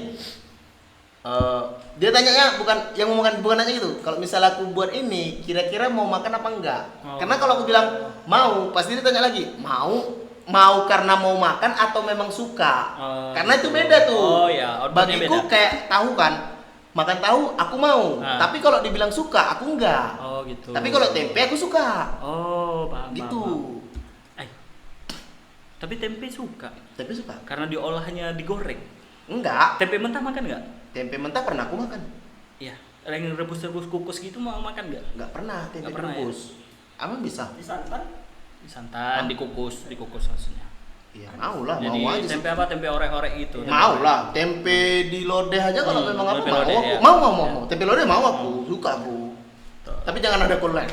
Dia tanyanya bukan yang mau makan, bukan nanya gitu. Kalau misalnya aku buat ini, kira-kira mau makan apa enggak? Oh. Karena kalau aku bilang mau, pasti dia tanya lagi, mau karena mau makan atau memang suka? Oh, Karena gitu. itu beda tuh. Oh, ya, outputnya Bagiku beda. kayak tahu kan, makan tahu aku mau. Ah. Tapi kalau dibilang suka, aku enggak. Oh, gitu. Tapi kalau tempe aku suka. Oh, paham. Gitu. Paham. Tapi tempe suka Tempe suka? karena diolahnya digoreng. Enggak. Tempe mentah makan nggak? Tempe mentah pernah aku makan. Iya. Yang rebus-rebus kukus gitu mau makan nggak? Enggak pernah tempe Nggak pernah, rebus. Emang bisa? Di santan. Santan, dikukus maksudnya. Iya, mau lah, Jadi mau aja. tempe apa? Tempe orek-orek gitu. Mau lah, tempe di lodeh aja kalau memang aku tempe mau. lodeh, Aku ya. mau. Tempe lodeh mau aku, suka aku. Tuh. Tapi jangan ada kolnya.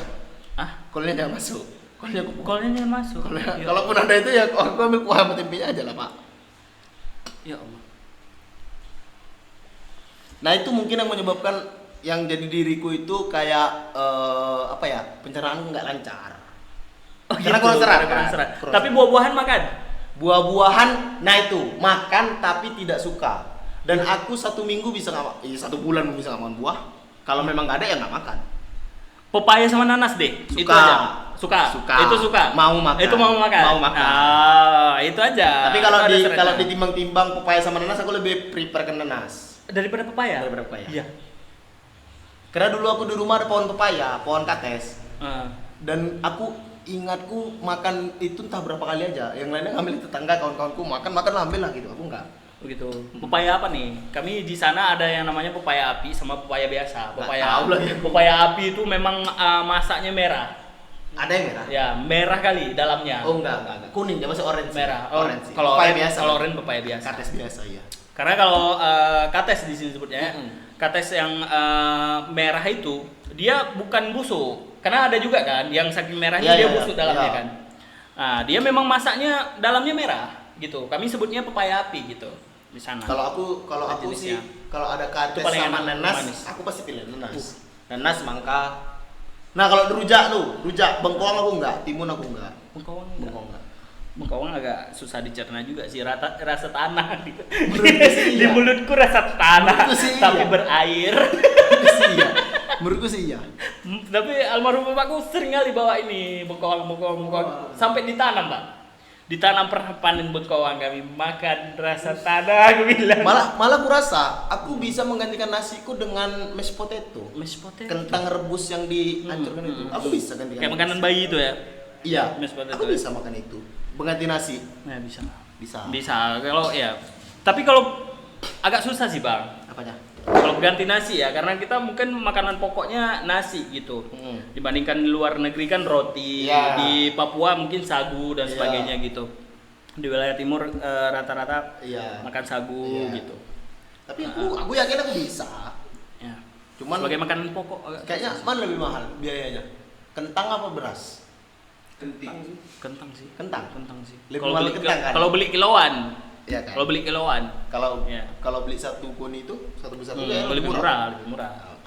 Ah, Kolnya jangan masuk. Kolnya aku. kolnya jangan masuk. Kolnya, Ya. kalaupun ada itu ya aku ambil kuah sama tempenya aja lah, Pak. Ya Allah. Nah, itu mungkin yang menyebabkan yang jadi diriku itu kayak apa ya? Pencernaan nggak lancar. Oh, Karena gitu, kurang serat, karena kurang kan? serat. Kurang Tapi serat. buah-buahan makan. Buah-buahan, nah itu makan tapi tidak suka. Dan aku 1 minggu bisa nggak, 1 bulan bisa nggak makan buah. Kalau memang nggak ada ya nggak makan. Pepaya sama nanas deh. Suka. Itu aja. Suka. Suka. Itu suka. Mau makan. Itu mau makan. Mau makan. Ah, itu aja. Tapi kalau Itu ada di seratnya. kalau ditimbang-timbang pepaya sama nanas aku lebih prefer ke nanas. daripada pepaya. Daripada pepaya. Iya. Karena dulu aku di rumah ada pohon pepaya, pohon kates. Ah. Dan aku ingatku makan itu entah berapa kali aja. Yang lainnya ngambil tetangga, kawan-kawanku makan lah ambil lah gitu. Aku enggak. Begitu. Pepaya apa nih? Kami di sana ada yang namanya pepaya api sama pepaya biasa. Nggak Pepaya tahu lah ya. Pepaya api itu memang masaknya merah. Ada yang merah? Ya, merah kali dalamnya. Oh enggak. Kuning, dia masih orange. Merah. Oh, Orange. sih. kalau pepaya orange, biasa. kalau orange pepaya biasa. Kates biasa ya. Karena kalau kates di sini sebutnya, Mm-mm. kates yang merah itu dia bukan busuk. Karena ada juga kan yang saking merahnya Ya, dia ya, busuk ya. dalamnya Ya. kan. Nah, dia memang masaknya dalamnya merah gitu. Kami sebutnya pepaya api gitu di sana. Kalau aku sih Jenisnya. kalau ada kates Itu paling sama enak, nanas, manis. aku pasti pilih nanas. Nanas, mangka. Nah, kalau rujak bengkoang aku enggak, timun aku enggak. Bengkoang Bengkoang enggak. Bengkoang agak susah dicerna juga sih, rasa tanah gitu. Menurutku sih Di iya. mulutku rasa tanah Menurutku sih tapi iya. berair. Menurutku sih iya. Tapi almarhum bapakku sering kali bawa ini bengkoang sampai ditanam, Pak. ditanam pernah panen buat kawan kami makan rasa tanah aku bilang. Malah aku rasa aku bisa menggantikan nasiku dengan mashed potato. Mashed potato. Kentang rebus yang dihancurkan itu. Aku bisa gantikan. Kayak makanan bayi itu ya. Iya. Mashed potato. Aku bisa makan itu. Mengganti nasi. Nah, bisa. Bisa. Kalau ya. Tapi kalau agak susah sih, Bang. Apanya? Kalau ganti nasi ya, karena kita mungkin makanan pokoknya nasi gitu. Dibandingkan di luar negeri kan roti, di Papua mungkin sagu dan sebagainya gitu. Di wilayah timur rata-rata makan sagu gitu. Tapi aku yakin aku bisa. Ya. Cuman sebagai makanan pokok kayaknya mana lebih mahal biayanya? Kentang apa beras? Kentang sih. Kentang sih. Lebih mahal kentang kan? Kalau beli kiloan. Iya kan? Kalau beli kiloan. Kalau beli satu goni itu, satu besar itu lebih murah.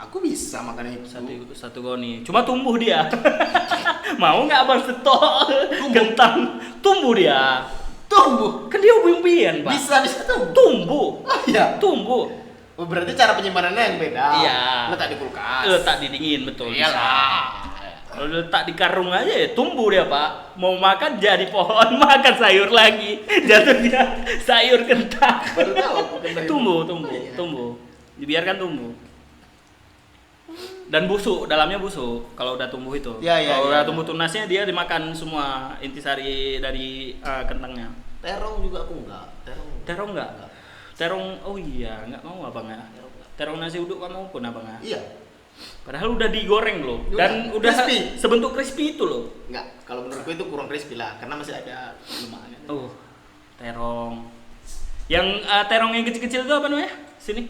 Aku bisa makan itu. Satu goni. Cuma tumbuh dia. Mau nggak Abang setok kentang? Tumbuh dia. Tumbuh. Kan dia umbi-umbian, Pak. Bisa tumbuh. Tumbuh. Iya. Tumbuh. Oh, berarti cara penyimpanannya yang beda. Iya. Letak di kulkas. Letak di dingin, betul. Iyalah. Kalau letak di karung aja ya tumbuh dia, Pak. Mau makan jadi pohon, makan sayur lagi. Jatuhnya sayur kentang. Baru tahu aku kentang. Tumbuh. Dibiarkan tumbuh. Dan busuk, dalamnya busuk kalau udah tumbuh itu. Kalau udah tumbuh tunasnya dia dimakan semua intisari dari kentangnya. Terong juga aku enggak. Terong enggak? Terong, oh iya, enggak mau Abang ya. Terong nasi uduk kamu pun Abang ya? Iya. Padahal udah digoreng loh, dan udah crispy. Sebentuk crispy itu loh. Enggak, kalau menurutku itu kurang crispy lah, karena masih ada lemaknya. Terong. Yang terong yang kecil-kecil itu apa namanya? Sini.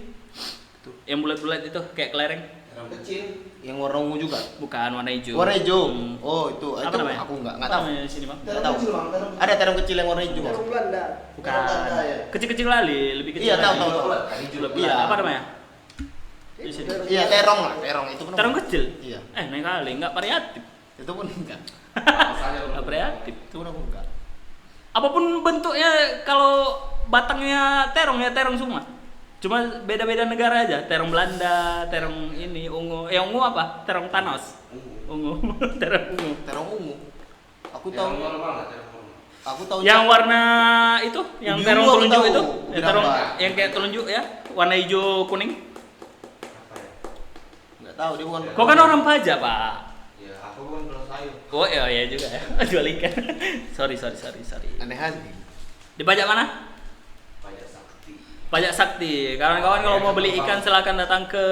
Tuh. Yang bulat-bulat itu kayak kelereng. Terong kecil. Yang warna ungu juga? Bukan, warna hijau. Warna hijau. Oh, itu. Apa itu namanya? Aku enggak tahu. Namanya sini, Bang. Enggak tahu. Ada terong kecil yang warna hijau. Terong Belanda. Bukan. Ya. Kecil-kecil kali, lebih kecil. Iya, tahu. Iya, apa namanya? Di sini. Iya, terong lah, terong itu pun. Terong kecil? Iya. Lain kali, enggak variatif. Itu pun enggak. Enggak variatif. Itu pun aku enggak. Apapun bentuknya, kalau batangnya terong ya terong semua. Cuma beda-beda negara aja. Terong Belanda, terong ini ungu. Ungu apa? Terong Thanos. Ungu. Terong ungu. Terong ungu. Aku tahu. Aku tahu. Yang warna itu, yang Biru terong aku telunjuk tahu. itu, yang terong Kenapa? yang kayak telunjuk ya, warna hijau kuning. Enggak tahu dia bukan. Kau kan orang pajak, Pak. Ya, aku kan belum sayur. Oh iya juga ya. Jual ikan. sorry. Aneh hati. Di pajak mana? Pajak sakti. Pajak Sakti. Kawan-kawan kalau mau beli ikan silakan datang ke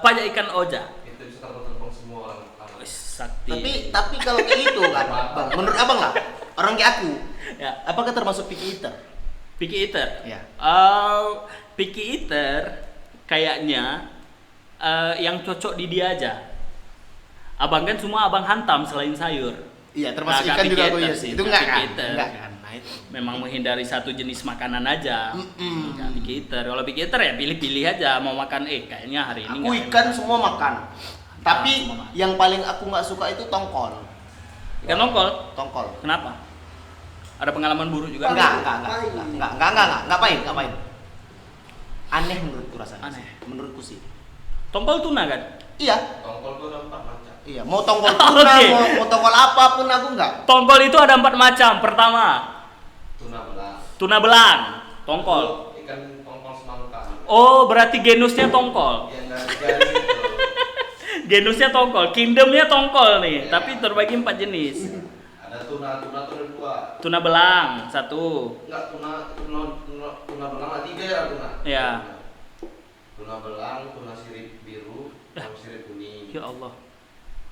Pajak Ikan Oja. Itu bisa terbang semua orang. Wis, Sakti. Tapi kalau kayak gitu kan, Bang, menurut Abang lah, orang kayak aku, Ya, apakah termasuk picky eater? picky eater. Ya. Picky eater kayaknya yang cocok di dia aja. Abang kan semua abang hantam selain sayur. Iya, termasuk Nah, ikan juga picky aku eater iya sih. sih, Itu enggak picky kan? eater. Enggak kan? Nah, itu. Memang menghindari satu jenis makanan aja. Nggak picky eater. Kalau picky eater ya pilih-pilih aja mau makan kayaknya hari ini Aku nggak ikan enak. semua makan. Tapi semua makan. yang paling aku nggak suka itu tongkol. Ikan tongkol. Tongkol. Kenapa? Ada pengalaman buruk juga? Enggak pahit. Aneh menurutku rasanya. Aneh. Menurutku sih. Tongkol tuna kan? Iya. Tongkol tuh ada 4 macam. Iya, mau tongkol tuna, Oke. mau tongkol apapun aku enggak. Tongkol itu ada 4 macam. Pertama, Tuna belang. tuna belang, tongkol. Ikan tongkol semangka. Oh, berarti genusnya tongkol. Yang dari garis itu. Genusnya tongkol, kingdomnya tongkol nih, Iya. tapi terbagi 4 jenis. Ada tuna tuh ada 2. Tuna belang 1. Enggak tuna belang ada 3 ya tuna. Iya. Tuna belang, tuna sirip biru, tuna sirip kuning. Ya Allah.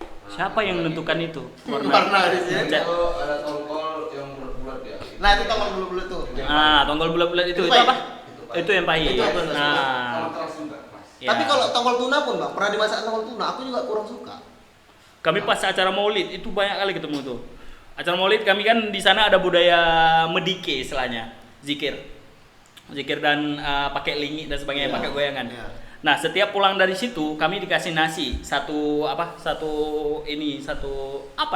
Nah, Siapa yang lagi. menentukan itu? Warna di sini. Itu ada tongkol yang bulat-bulat ya. Nah, itu tongkol bulu-bulu tuh. Ah, tongkol bulat-bulat itu Itu apa? pahit. Itu yang pahit. Itu aku nggak suka. Nah, Kalau keras juga keras. ya. Tapi kalau tongkol tuna pun, Bang, pernah dimasak tongkol tuna, aku juga kurang suka. Kami pas acara Maulid itu banyak kali ketemu tuh. Acara Maulid kami kan di sana ada budaya medike istilahnya, zikir dan pakai lingi dan sebagainya, Iya. pakai goyangan. Iya. Nah, setiap pulang dari situ kami dikasih nasi satu apa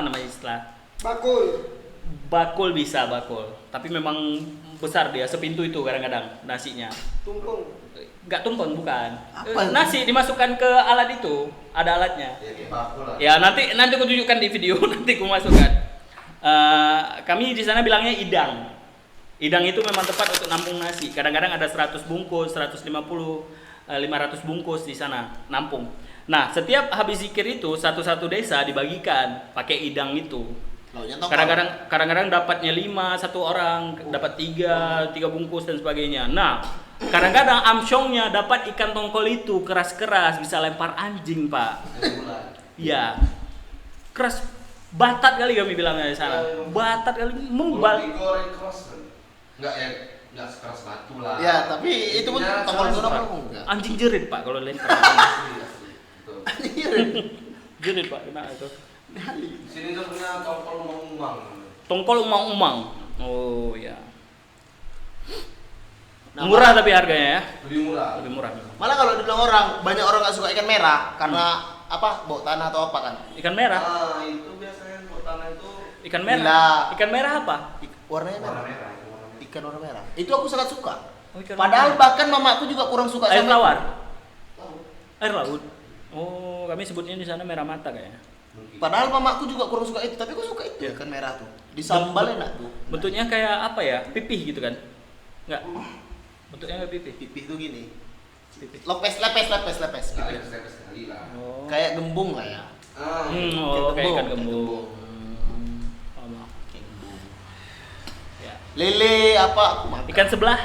namanya istilah? Bakul bisa bakul. Tapi memang besar dia, sepintu itu kadang-kadang nasinya. Tumpeng. Enggak tumpeng bukan. Apa? Nasi dimasukkan ke alat itu, ada alatnya. Ya kayak bakul lah. Ya nanti aku tunjukkan di video nanti aku masukkan. Kami di sana bilangnya idang. Idang itu memang tepat untuk nampung nasi. Kadang-kadang ada 100 bungkus, 150, 500 bungkus di sana nampung. Nah, setiap habis zikir itu satu-satu desa dibagikan pakai idang itu. Kadang-kadang dapatnya 5 satu orang, dapat 3 bungkus dan sebagainya. Nah, kadang-kadang amsyongnya dapat ikan tongkol itu keras-keras, bisa lempar anjing, Pak. Iya. Keras batat kali kami bilangnya di sana. Batat kali membal. Digoreng keras kan? Enggak sekeras batu lah. Ya, tapi itu pun tongkol apa enggak? Anjing jerit, Pak, kalau lempar. Jerit, Pak, kena itu. Di sini tuh punya tongkol umang-umang. Tongkol umang-umang. Oh, ya. Murah tapi harganya ya. Lebih murah. Lebih murah. Malah kalau dibilang orang, banyak orang nggak suka ikan merah karena apa? Bau tanah atau apa kan? Ikan merah. Ah, itu biasanya buat tanah itu Ikan merah. Gila. Ikan merah apa? Warnanya warna merah. merah. Ikan warna merah. Itu aku sangat suka. Oh, ikan Padahal merah. bahkan mamaku juga kurang suka Air sama tawar. Tahu. Air laut. Oh, kami sebutnya di sana merah mata kayaknya. Padahal mamaku juga kurang suka itu, tapi aku suka itu ikan merah tuh. Di sambal enak tuh. Bentuknya kayak apa ya? Pipih gitu kan? Enggak. Bentuknya kayak pipih. Pipih tuh gini. Pipih. Lepes. Sekali Pipih. sekali lah. Oh. Kayak gembung lah ya. Ah, Kayak ikan Ikan gembung. Sama. Ya. Lele apa aku makan. Ikan sebelah.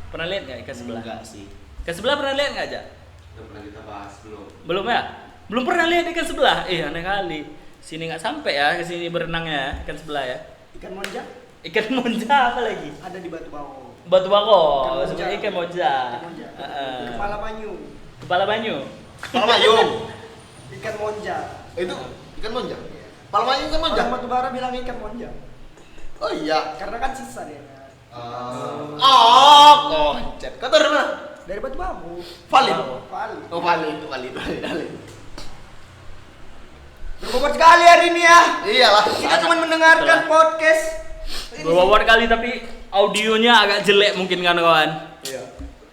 Pernah lihat nggak ikan sebelah? Enggak sih. Ikan sebelah pernah lihat nggak aja? udah pernah kita bahas belum? Belum ya? Belum pernah lihat ikan sebelah? Aneh kali. Sini nggak sampai ya, ke sini berenangnya ikan sebelah ya. Ikan monja Ikan monja apa lagi? ada di Batu Bau. Batu bako, Ikan monja. sebenarnya ikan monja. Ikan monja. Heeh. Kepala manyu. Kepala banyu. Palmayung. Ikan monja. Itu ikan monjang. Palmayung ikan monjang. Orang Batu Bara bilang ikan monja. Oh iya. Karena kan sisa dia. Oh, koncet. Kau tahu dari mana? Dari Batu Bau. Valid. Valid. Oh, valid. Berbobot sekali hari ini ya. Iyalah. Kita cuma mendengarkan podcast. Beberapa kali tapi audionya agak jelek mungkin kan kawan. Iya.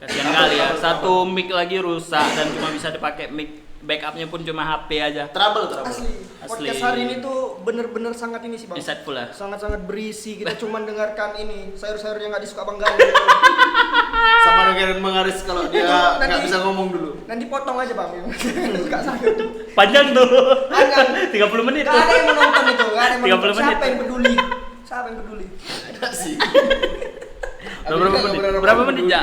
Kasihan kali ya. Satu mic lagi rusak dan cuma bisa dipakai mic, backupnya pun cuma HP aja. Trouble. Asli. Podcast hari ini tuh bener-bener sangat ini sih bang. Insightful lah. Sangat-sangat berisi. Kita cuma dengarkan ini sayur-sayur yang nggak disuka bang Gali. Sama dengan mengaris kalau dia nggak Nanti- bisa ngomong dulu. Nanti potong aja bang. Nggak sayur. Panjang tuh. Panjang. 30 menit Gak tuh. ada yang menonton itu. Gak ada yang 30 menonton. menit. Siapa yang peduli? Siapa yang peduli? Ada sih. Berapa menit ya?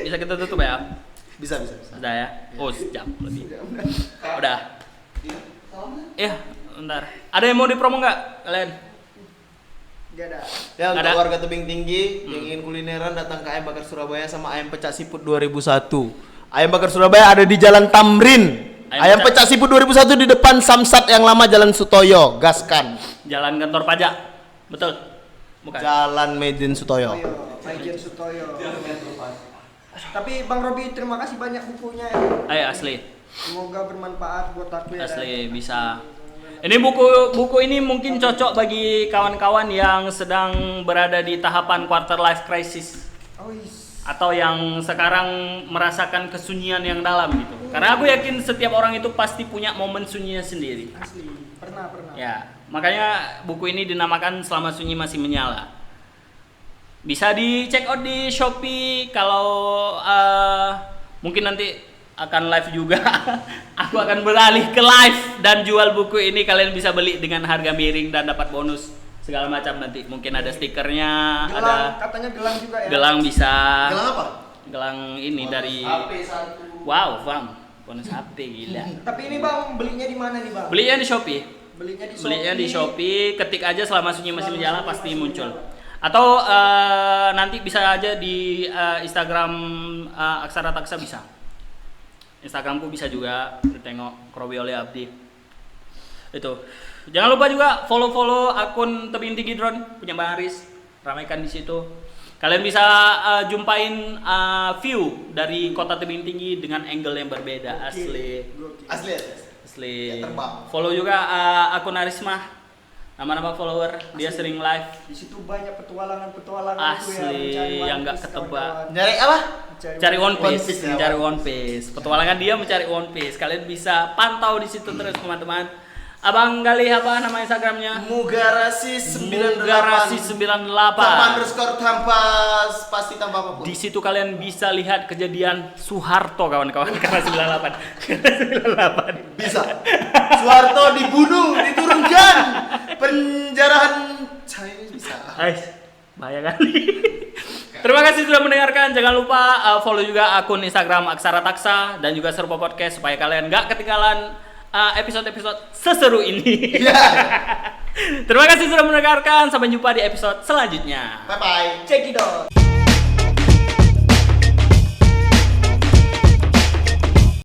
Bisa kita tutup ya? Bisa. Udah ya? Oh, sejam lebih. Udah. Iya, bentar. Ada yang mau dipromo nggak kalian? Gak ada. Ya untuk Ada. warga tebing tinggi yang ingin kulineran datang ke Ayam Bakar Surabaya sama Ayam Pecak Siput 2001. Ayam Bakar Surabaya ada di Jalan Tamrin. Ayam Pecak Siput 2001 di depan Samsat yang lama Jalan Sutoyo. Gaskan. Jalan kantor pajak. Betul? Bukan. Jalan Medin Sutoyo. Sutoyo, Maijen Sutoyo. Tapi Bang Robi terima kasih banyak bukunya ya. Ayo asli. Semoga bermanfaat buat aku ya. Asli bisa. Ini buku ini mungkin cocok bagi kawan-kawan yang sedang berada di tahapan quarter life crisis Oh, is. atau yang sekarang merasakan kesunyian yang dalam gitu. Karena aku yakin setiap orang itu pasti punya momen sunyinya sendiri. Asli. Pernah. Ya, makanya buku ini dinamakan Selama Sunyi Masih Menyala. Bisa dicek out di Shopee kalau mungkin nanti akan live juga. Aku akan beralih ke live dan jual buku ini. Kalian bisa beli dengan harga miring dan dapat bonus segala macam nanti. Mungkin ada stikernya, Gelang, ada katanya gelang juga ya. gelang bisa. Gelang apa? Gelang ini dari HP 1. wow, Bang. Bonus HP gila. Tapi ini Bang belinya di mana nih Bang? Belinya di Shopee. Belinya di Shopee, ketik aja Selama Sunyi Masih Selama Menyala Sunyi pasti Masih muncul. Menyala. Atau nanti bisa aja di Instagram Aksara Taksa bisa. Instagramku bisa juga ditengok Krobi oleh Abdi. Itu. Jangan lupa juga follow akun Tebing Tinggi Drone punya Bang Aris. Ramaikan di situ. Kalian bisa jumpain view dari kota Tebing Tinggi dengan angle yang berbeda. Asli. Asli. Asli. Ya, terbang. Follow juga akun Arisma. Nama-nama follower, dia sering live. Di situ banyak petualangan Asli, yang nggak ketebak. Nyari apa? Cari One One Piece, Piece ya, mencari One One Piece. Petualangan dia mencari One Piece. Kalian bisa pantau di situ terus teman-teman. Abang Galih apa nama Instagramnya? Mugarasi98. Mugarasi98. Tanpa pasti tanpa apapun. Di situ kalian bisa lihat kejadian Soeharto kawan-kawan karena 98. Bisa. Soeharto dibunuh, diturunkan, penjarahan Chinese bisa. Bahaya kali. Terima kasih sudah mendengarkan. Jangan lupa follow juga akun Instagram Aksara Taksa dan juga Serupa Podcast supaya kalian gak ketinggalan episode-episode seseru ini. Yeah. Terima kasih sudah mendengarkan. Sampai jumpa di episode selanjutnya. Bye bye. Check it out.